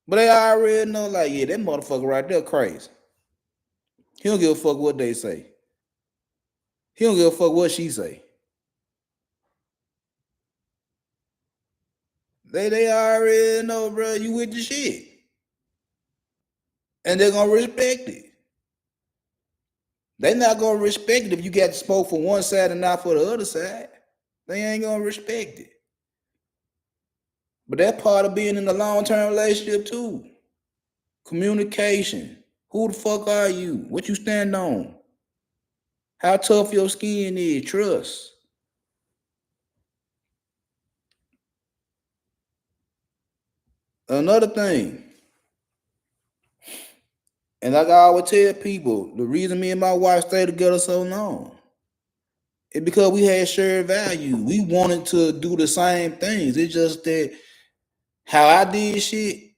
But they already know, like, yeah, that motherfucker right there crazy. He don't give a fuck what they say. He don't give a fuck what she say. They already know, bro, you with the shit. And they're gonna respect it. They not gonna respect it if you got smoke for one side and not for the other side. They ain't gonna respect it. But that's part of being in a long-term relationship too. Communication. Who the fuck are you? What you stand on? How tough your skin is? Trust. Another thing, and like I always tell people, the reason me and my wife stayed together so long is because we had shared value. We wanted to do the same things. It's just that how I did shit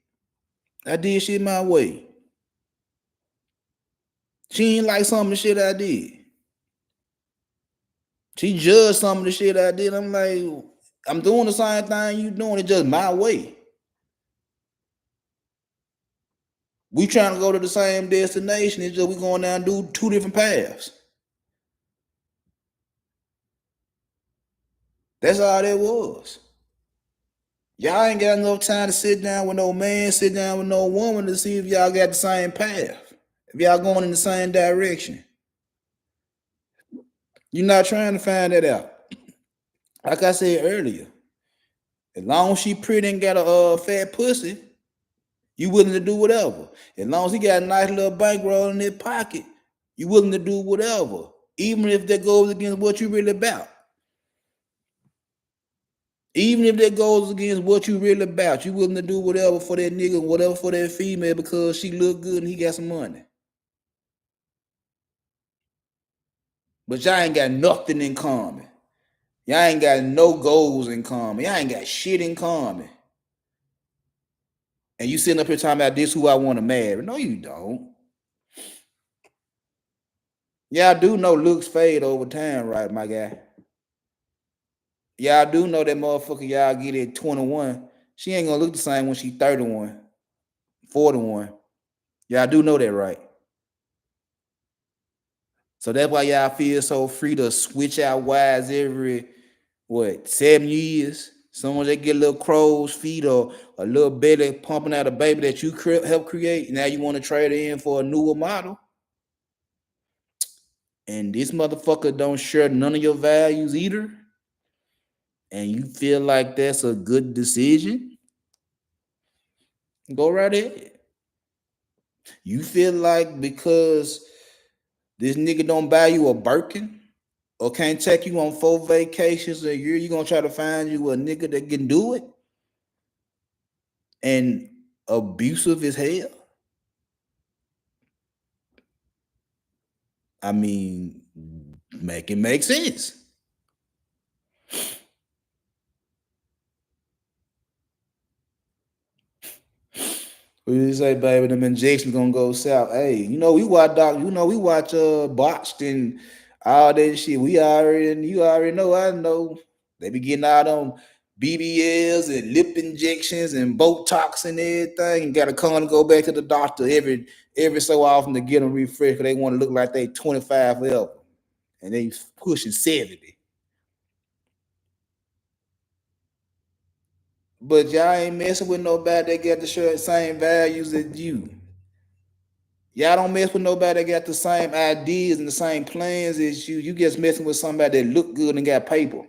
my way. She ain't like some of the shit I did. She judged some of the shit I did. I'm like, I'm doing the same thing you doing, it just my way. We trying to go to the same destination. It's just we going down and do two different paths. That's all that was. Y'all ain't got enough time to sit down with no man, sit down with no woman to see if y'all got the same path. If y'all going in the same direction. You're not trying to find that out. Like I said earlier, as long as she pretty and got a fat pussy, you willing to do whatever. As long as he got a nice little bankroll in his pocket, you willing to do whatever. Even if that goes against what you really about. Even if that goes against what you really about, you willing to do whatever for that nigga, whatever for that female because she look good and he got some money. But y'all ain't got nothing in common. Y'all ain't got no goals in common. Y'all ain't got shit in common. And you sitting up here talking about this who I want to marry. No, you don't. Y'all do know looks fade over time, right, my guy? Y'all do know that motherfucker y'all get at 21. She ain't gonna look the same when she 31, 41. Y'all do know that, right? So that's why y'all feel so free to switch out wives every 7 years. Someone that get a little crow's feet or a little belly pumping out a baby that you help create. Now you want to trade it in for a newer model. And this motherfucker don't share none of your values either. And you feel like that's a good decision, go right ahead. You feel like because this nigga don't buy you a Birkin or can't take you on 4 vacations a year, you gonna try to find you a nigga that can do it and abusive as hell? I mean, make it make sense. What do you say, baby? Them injections gonna go south. Hey, we watch we watch botched and all that shit. You already know, I know. They be getting out on BBLs and lip injections and Botox and everything, and gotta come and go back to the doctor every so often to get them refreshed because they want to look like they 25 forever. And they pushing 70. But y'all ain't messing with nobody that got the same values as you. Y'all don't mess with nobody that got the same ideas and the same plans as you. You just messing with somebody that look good and got paper.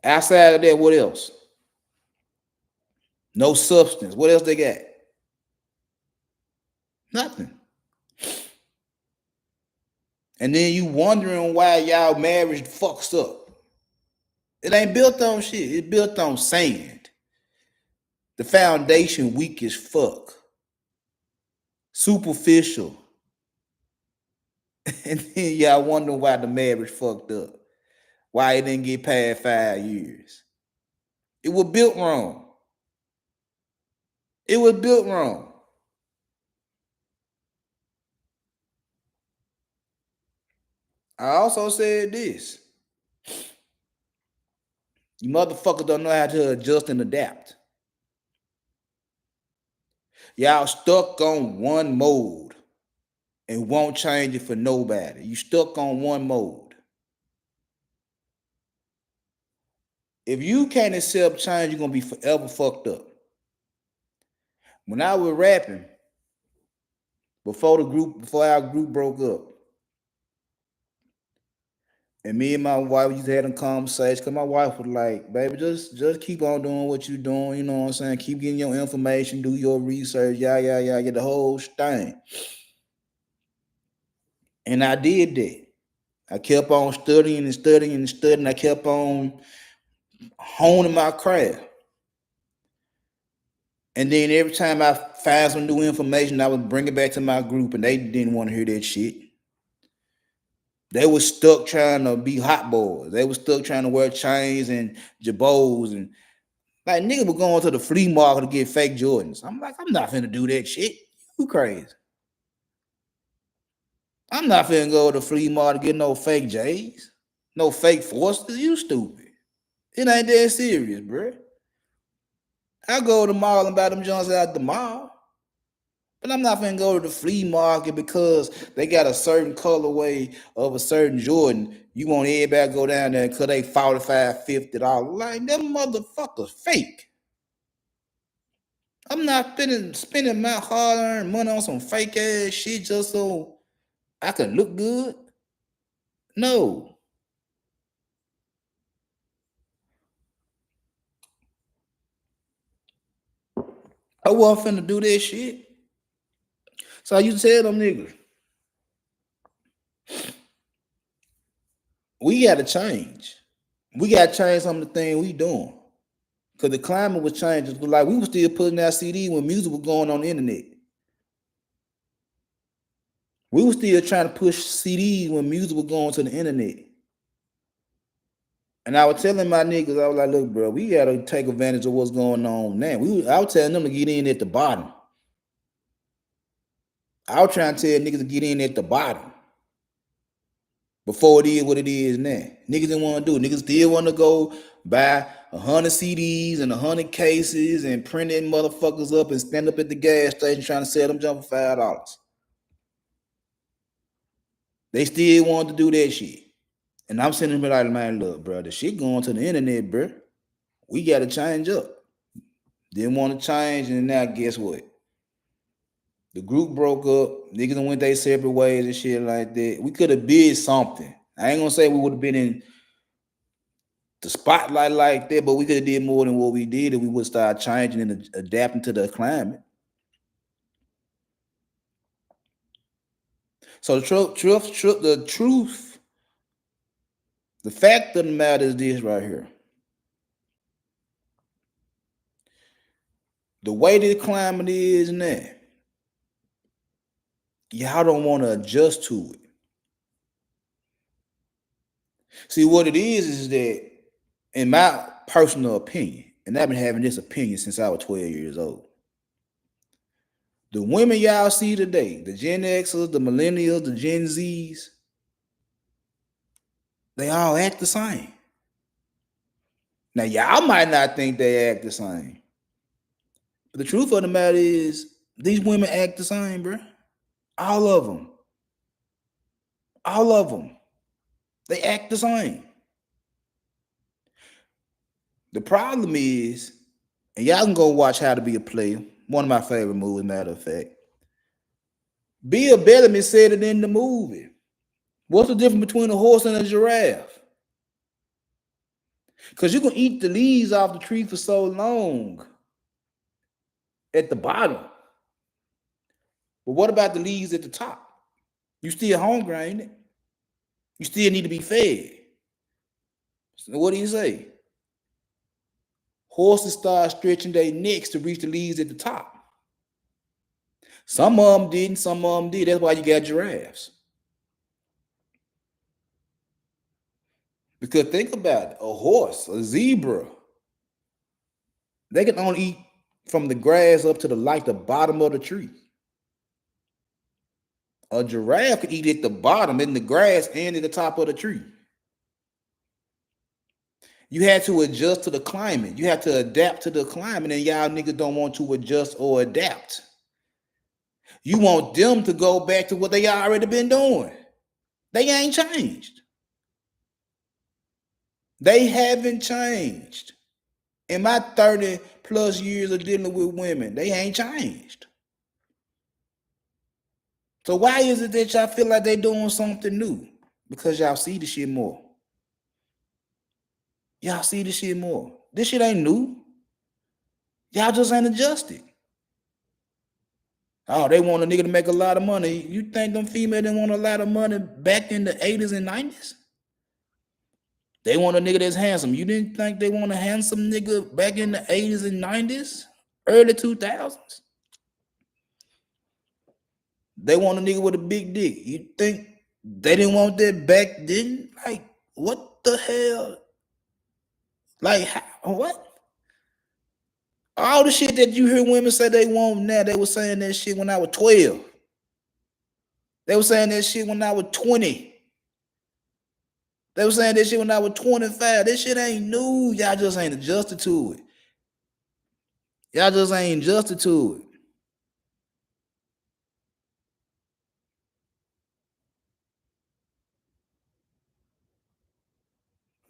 Outside of that, what else? No substance. What else they got? Nothing. And then you wondering why y'all marriage fucks up. It ain't built on shit. It's built on sand. The foundation weak as fuck. Superficial. And then y'all wondering why the marriage fucked up. Why it didn't get past 5 years. It was built wrong. It was built wrong. I also said this. You motherfuckers don't know how to adjust and adapt. Y'all stuck on one mode and won't change it for nobody. You stuck on one mode. If you can't accept change, you're gonna be forever fucked up. When I was rapping, before our group broke up, and me and my wife used to have a conversation, because my wife was like, baby, just keep on doing what you're doing, you know what I'm saying? Keep getting your information, do your research, get the whole thing. And I did that. I kept on studying and studying and studying. I kept on honing my craft. And then every time I found some new information, I would bring it back to my group, and they didn't want to hear that shit. They were stuck trying to be hot boys. They were stuck trying to wear chains and jabos and like niggas were going to the flea market to get fake Jordans. I'm like, I'm not finna do that shit. You crazy. I'm not finna go to the flea market to get no fake J's, no fake Forsters. You stupid. It ain't that serious, bro. I go to the mall and buy them Jones at the mall. But I'm not finna go to the flea market because they got a certain colorway of a certain Jordan. You want everybody to go down there because they $45, $50. Like, them motherfuckers fake. I'm not spending my hard-earned money on some fake ass shit just so I can look good. No. I wasn't finna do that shit. So I used to tell them niggas, we gotta change. We gotta change some of the things we doing. Cause the climate was changing. Like we were still putting out CD when music was going on the internet. We were still trying to push CDs when music was going to the internet. And I was telling my niggas, I was like, look, bro, we gotta take advantage of what's going on now. I was telling them to get in at the bottom. I was trying to tell niggas to get in at the bottom before it is what it is now. Niggas didn't want to do it. Niggas still want to go buy 100 CDs and 100 cases and print them motherfuckers up and stand up at the gas station trying to sell them jump for $5. They still want to do that shit. And I'm sitting there like, man, look, bro, the shit going to the internet, bro. We got to change up. Didn't want to change, and now guess what? The group broke up. Niggas went their separate ways and shit like that. We could have did something. I ain't gonna say we would have been in the spotlight like that, but we could have did more than what we did, and we would start changing and adapting to the climate. So the truth, the fact of the matter is this right here. The way the climate is now, y'all don't want to adjust to it. See, what it is that, in my personal opinion, and I've been having this opinion since I was 12 years old, the women y'all see today, the Gen Xers, the Millennials, the Gen Zs, they all act the same. Now, y'all might not think they act the same, but the truth of the matter is, these women act the same, bro. All of them. All of them. They act the same. The problem is, and y'all can go watch How to Be a Player, one of my favorite movies, matter of fact. Bill Bellamy said it in the movie. What's the difference between a horse and a giraffe? Because you can eat the leaves off the tree for so long at the bottom. But what about the leaves at the top? You still hungry, ain't it? You still need to be fed. So what do you say? Horses start stretching their necks to reach the leaves at the top. Some of them didn't, some of them did. That's why you got giraffes. Because think about it, a horse, a zebra, they can only eat from the grass up to the bottom of the tree. A giraffe can eat at the bottom in the grass and at the top of the tree. You had to adjust to the climate. You have to adapt to the climate, and y'all niggas don't want to adjust or adapt. You want them to go back to what they already been doing. They ain't changed. They haven't changed. In my 30 plus years of dealing with women, they ain't changed. So why is it that y'all feel like they doing something new? Because y'all see the shit more. Y'all see the shit more. This shit ain't new. Y'all just ain't adjusted. Oh, they want a nigga to make a lot of money. You think them females didn't want a lot of money back in the 80s and 90s? They want a nigga that's handsome. You didn't think they want a handsome nigga back in the 80s and 90s? Early 2000s? They want a nigga with a big dick. You think they didn't want that back then? Like, what the hell? Like, what? All the shit that you hear women say they want now, they were saying that shit when I was 12. They were saying that shit when I was 20. They were saying that shit when I was 25. This shit ain't new. Y'all just ain't adjusted to it. Y'all just ain't adjusted to it.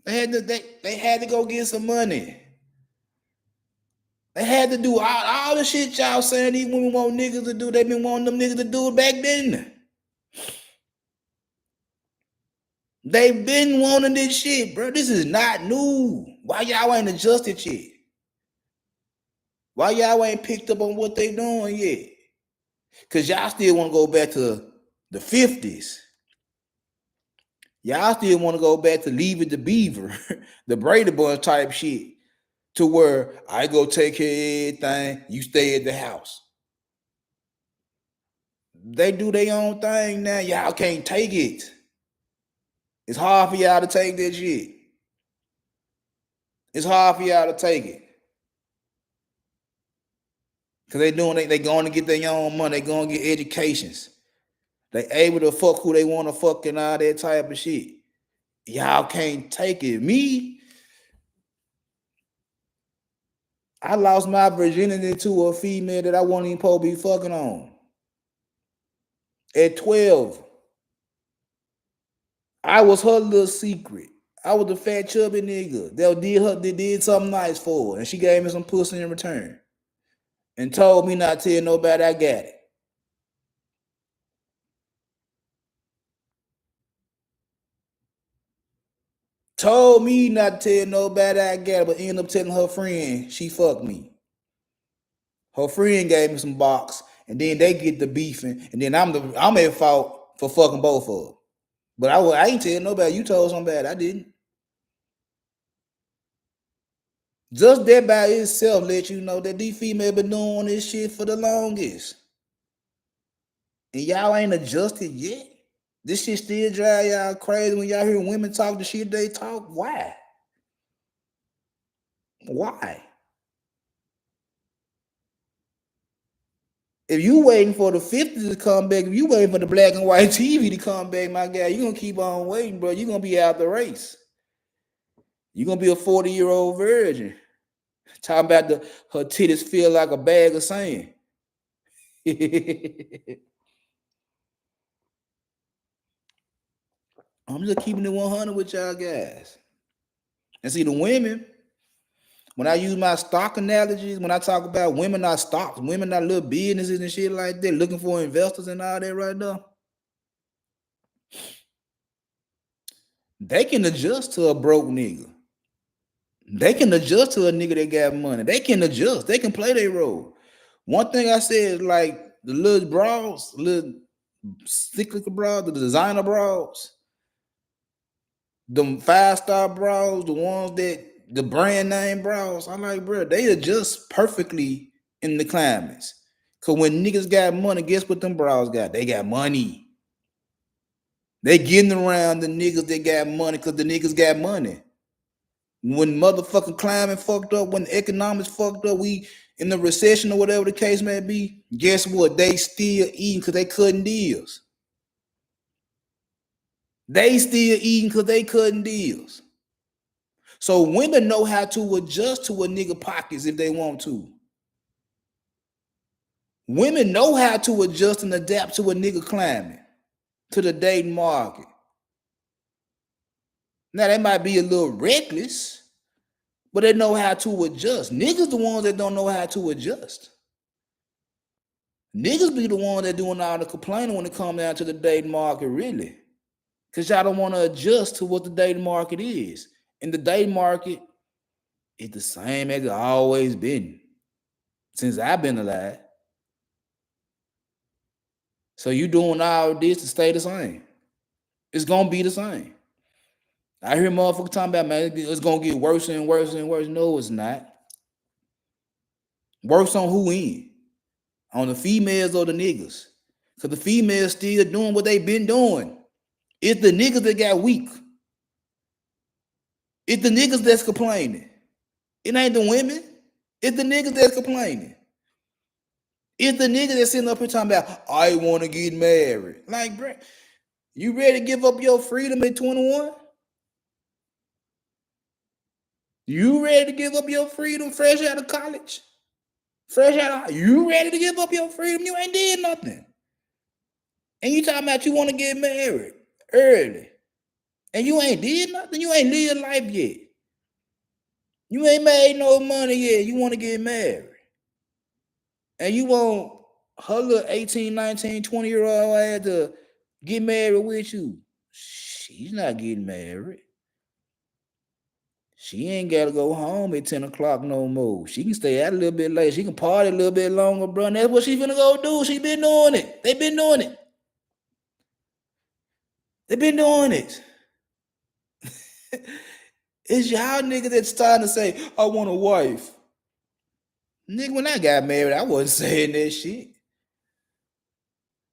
They had to go get some money. They had to do all the shit y'all saying these women want niggas to do. They been wanting them niggas to do it back then. They've been wanting this shit, bro. This is not new. Why y'all ain't adjusted yet? Why y'all ain't picked up on what they doing yet? Cause y'all still want to go back to the 50s. Y'all still want to go back to Leave It to Beaver, the Brady Bunch type shit, to where I go take care of everything, you stay at the house. They do their own thing now. Y'all can't take it. It's hard for y'all to take that shit. It's hard for y'all to take it. Cause they going to get their own money. They going to get educations. They able to fuck who they want to fuck and all that type of shit. Y'all can't take it. Me, I lost my virginity to a female that I wasn't even supposed to be fucking on. At 12. I was her little secret. I was the fat chubby nigga that did something nice for her. And she gave me some pussy in return. And told me not to tell nobody I got it. Told me not to tell nobody I got it, but ended up telling her friend she fucked me. Her friend gave me some box, and then they get the beefing, and then I'm at fault for fucking both of them. But I ain't tell nobody. You told somebody. I didn't. Just that by itself let you know that these females been doing this shit for the longest. And y'all ain't adjusted yet. This shit still drive y'all crazy when y'all hear women talk the shit they talk. Why? Why? If you waiting for the 50s to come back, if you waiting for the black and white TV to come back, my guy, you gonna keep on waiting, bro. You gonna be out the race. You gonna be a 40-year-old virgin. Talking about her titties feel like a bag of sand. I'm just keeping it 100 with y'all guys. And see, the women, when I use my stock analogies, when I talk about women not stocks, women not little businesses and shit like that, looking for investors and all that right now, they can adjust to a broke nigga. They can adjust to a nigga that got money. They can adjust. They can play their role. One thing I said is like the little bras, little cyclical bras, the designer bras, them 5-star bras, the ones that the brand name bras. I'm like, bro, they adjust perfectly in the climates. Cause when niggas got money, guess what them bras got? They got money. They getting around the niggas that got money because the niggas got money. When motherfucking climate fucked up, when the economics fucked up, we in the recession or whatever the case may be, guess what? They still eating because they cutting deals. They still eating because they cutting deals. So women know how to adjust to a nigga pockets if they want to. Women know how to adjust and adapt to a nigga climate, to the dating market. Now they might be a little reckless, but they know how to adjust. Niggas the ones that don't know how to adjust. Niggas be the ones that doing all the complaining when it comes down to the dating market, really. Because y'all don't want to adjust to what the dating market is. And the dating market is the same as it always been since I've been alive. So you doing all this to stay the same. It's gonna be the same. I hear motherfuckers talking about, man, it's gonna get worse and worse and worse. No, it's not. Worse on who in? On the females or the niggas? Because the females still doing what they been doing. It's the niggas that got weak. It's the niggas that's complaining. It ain't the women. It's the niggas that's complaining. It's the niggas that's sitting up here talking about, I want to get married. Like, bro, you ready to give up your freedom at 21? You ready to give up your freedom fresh out of college? You ready to give up your freedom? You ain't did nothing. And you talking about you want to get married early. And you ain't did nothing. You ain't lived life yet. You ain't made no money yet. You want to get married. And you want her little 18, 19, 20-year-old ass to get married with you. She's not getting married. She ain't gotta go home at 10 o'clock no more. She can stay out a little bit late. She can party a little bit longer, bro. And that's what she finna go do. She been doing it. They been doing it. They been doing it. It's y'all niggas that's starting to say, I want a wife. Nigga, when I got married, I wasn't saying that shit.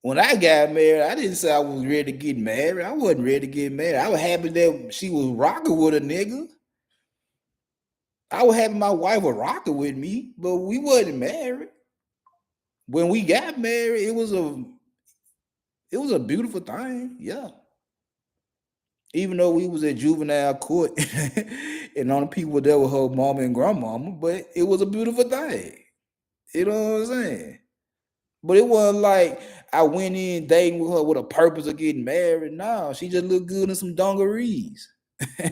When I got married, I didn't say I was ready to get married. I wasn't ready to get married. I was happy that she was rocking with a nigga. I was happy my wife was rocking with me, but we wasn't married. When we got married, it was a beautiful thing, yeah. Even though we was at juvenile court and only people there were her mama and grandmama, but it was a beautiful thing. You know what I'm saying? But it wasn't like I went in dating with her with a purpose of getting married. No, she just looked good in some dungarees.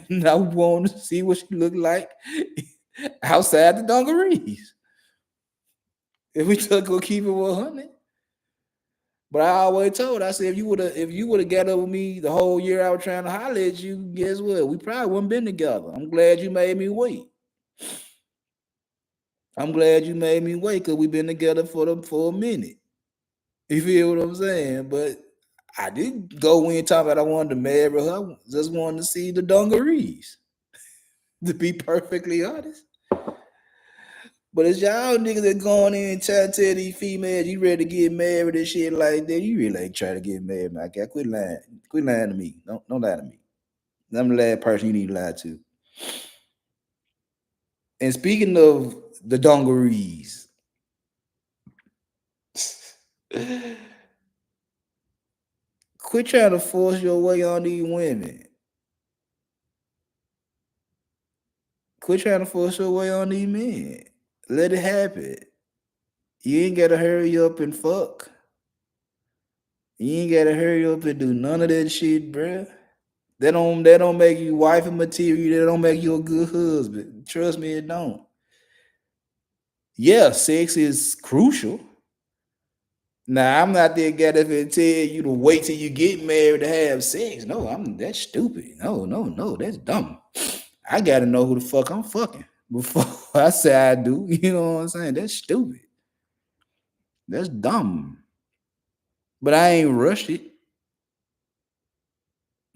And I wanted to see what she looked like outside the dungarees. If we took her, keep it 100. But I always told, I said, if you would have got up with me the whole year I was trying to holler at you, guess what? We probably wouldn't been together. I'm glad you made me wait. I'm glad you made me wait because we've been together for a minute. You feel what I'm saying? But I didn't go in talking about I wanted to marry her. I just wanted to see the dungarees. To be perfectly honest. But it's y'all niggas that going in and tell these females you ready to get married and shit like that. You really ain't trying to get married, my guy. Quit lying. Quit lying to me. Don't lie to me. I'm the last person you need to lie to. And speaking of the dungarees, quit trying to force your way on these women. Quit trying to force your way on these men. Let it happen. You ain't gotta hurry up and fuck. You ain't gotta hurry up and do none of that shit, bruh. That don't make you wife and material. That don't make you a good husband. Trust me, it don't. Yeah, sex is crucial. Now I'm not that guy that tell you to wait till you get married to have sex. No, that's stupid. No, that's dumb. I gotta know who the fuck I'm fucking before I say I do. You know what I'm saying? That's stupid. That's dumb. But I ain't rushed it.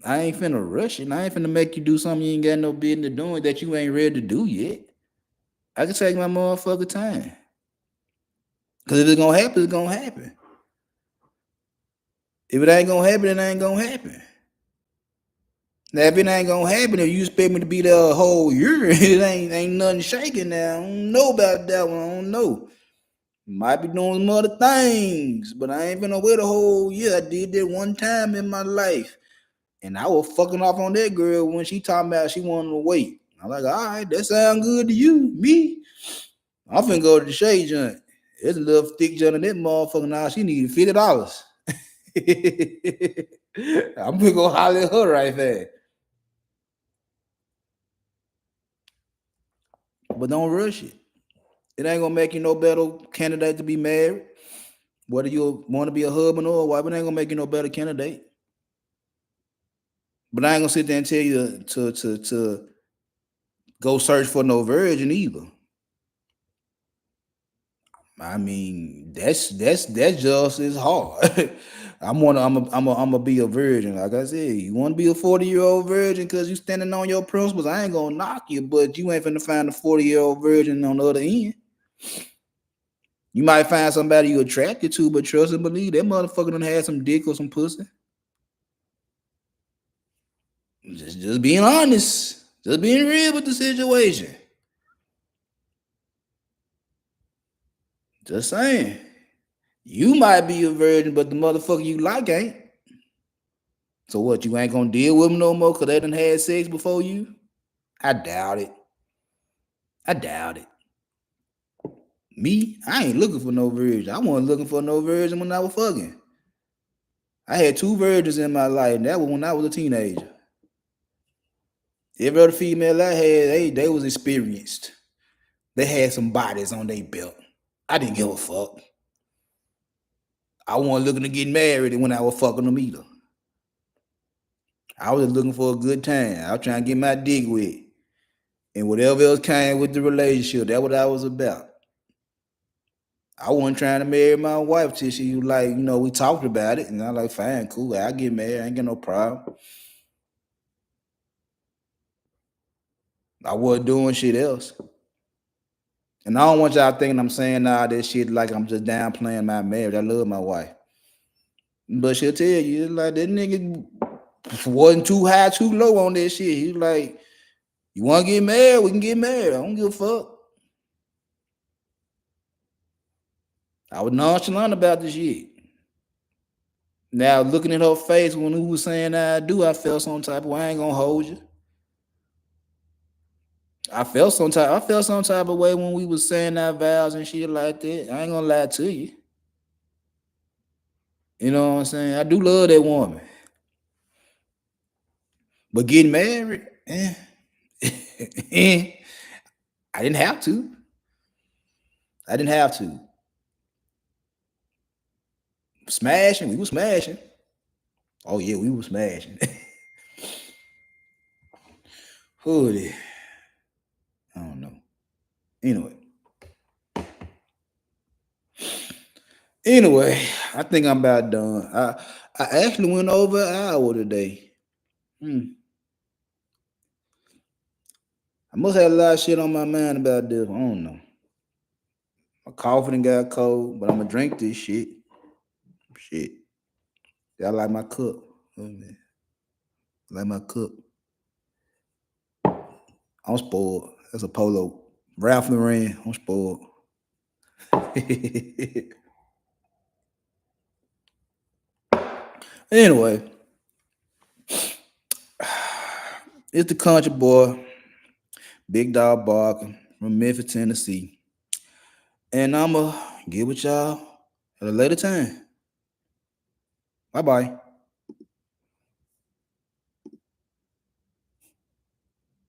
I ain't finna rush it. I ain't finna make you do something you ain't got no business doing that you ain't ready to do yet. I can take my motherfucking time. Cause if it's gonna happen, it's gonna happen. If it ain't gonna happen, it ain't gonna happen. Now if it ain't gonna happen, if you expect me to be there a whole year, it ain't nothing shaking now. I don't know about that one. I don't know. Might be doing some other things, but I ain't finna wait a whole year. I did that one time in my life. And I was fucking off on that girl when she talking about she wanted to wait. I'm like, all right, that sound good to you. Me, I'm finna go to the shade joint. There's a little thick joint in that motherfucker now. She needed $50. I'm gonna go holler at her right there. But don't rush it. It ain't gonna make you no better candidate to be married. Whether you want to be a husband or a wife, it ain't gonna make you no better candidate. But I ain't gonna sit there and tell you to go search for no virgin either. I mean, that's just as hard. I'm gonna be a virgin. Like I said, you want to be a 40-year-old virgin because you standing on your principles. I ain't gonna knock you, but you ain't finna find a 40-year-old virgin on the other end. You might find somebody you attracted to, but trust and believe that motherfucker done had some dick or some pussy. Just being honest. Just being real with the situation. Just saying. You might be a virgin, but the motherfucker you like ain't. So what, you ain't gonna deal with them no more because they done had sex before you? I doubt it. I doubt it. Me, I ain't looking for no virgin. I wasn't looking for no virgin when I was fucking. I had 2 virgins in my life, and that was when I was a teenager. Every other female I had, they was experienced. They had some bodies on their belt. I didn't give a fuck. I wasn't looking to get married when I was fucking them either. I was just looking for a good time. I was trying to get my dick wet. And whatever else came with the relationship, that's what I was about. I wasn't trying to marry my wife till she was like, we talked about it. And I was like, fine, cool. I'll get married. I ain't got no problem. I wasn't doing shit else. And I don't want y'all thinking I'm saying all this shit like I'm just downplaying my marriage. I love my wife. But she'll tell you, like, that nigga wasn't too high, too low on that shit. He was like, you want to get married? We can get married. I don't give a fuck. I was nonchalant about this shit. Now, looking at her face when he was saying I do, I felt some type of way. I ain't gonna hold you. I felt some type of way when we was saying our vows and shit like that. I ain't gonna lie to you. You know what I'm saying? I do love that woman. But getting married, I didn't have to. I didn't have to. Smashing, we was smashing. Oh yeah, we was smashing. Hoodie. I don't know. Anyway, I think I'm about done. I actually went over an hour today. I must have a lot of shit on my mind about this. I don't know. My coffee done got cold, but I'm gonna drink this shit. Shit. I like my cup. Oh, man. I like my cup. I'm spoiled. That's a polo. Ralph Lauren. I'm spoiled. Anyway, it's the country boy, Big Dog Barker from Memphis, Tennessee. And I'ma get with y'all at a later time. Bye-bye.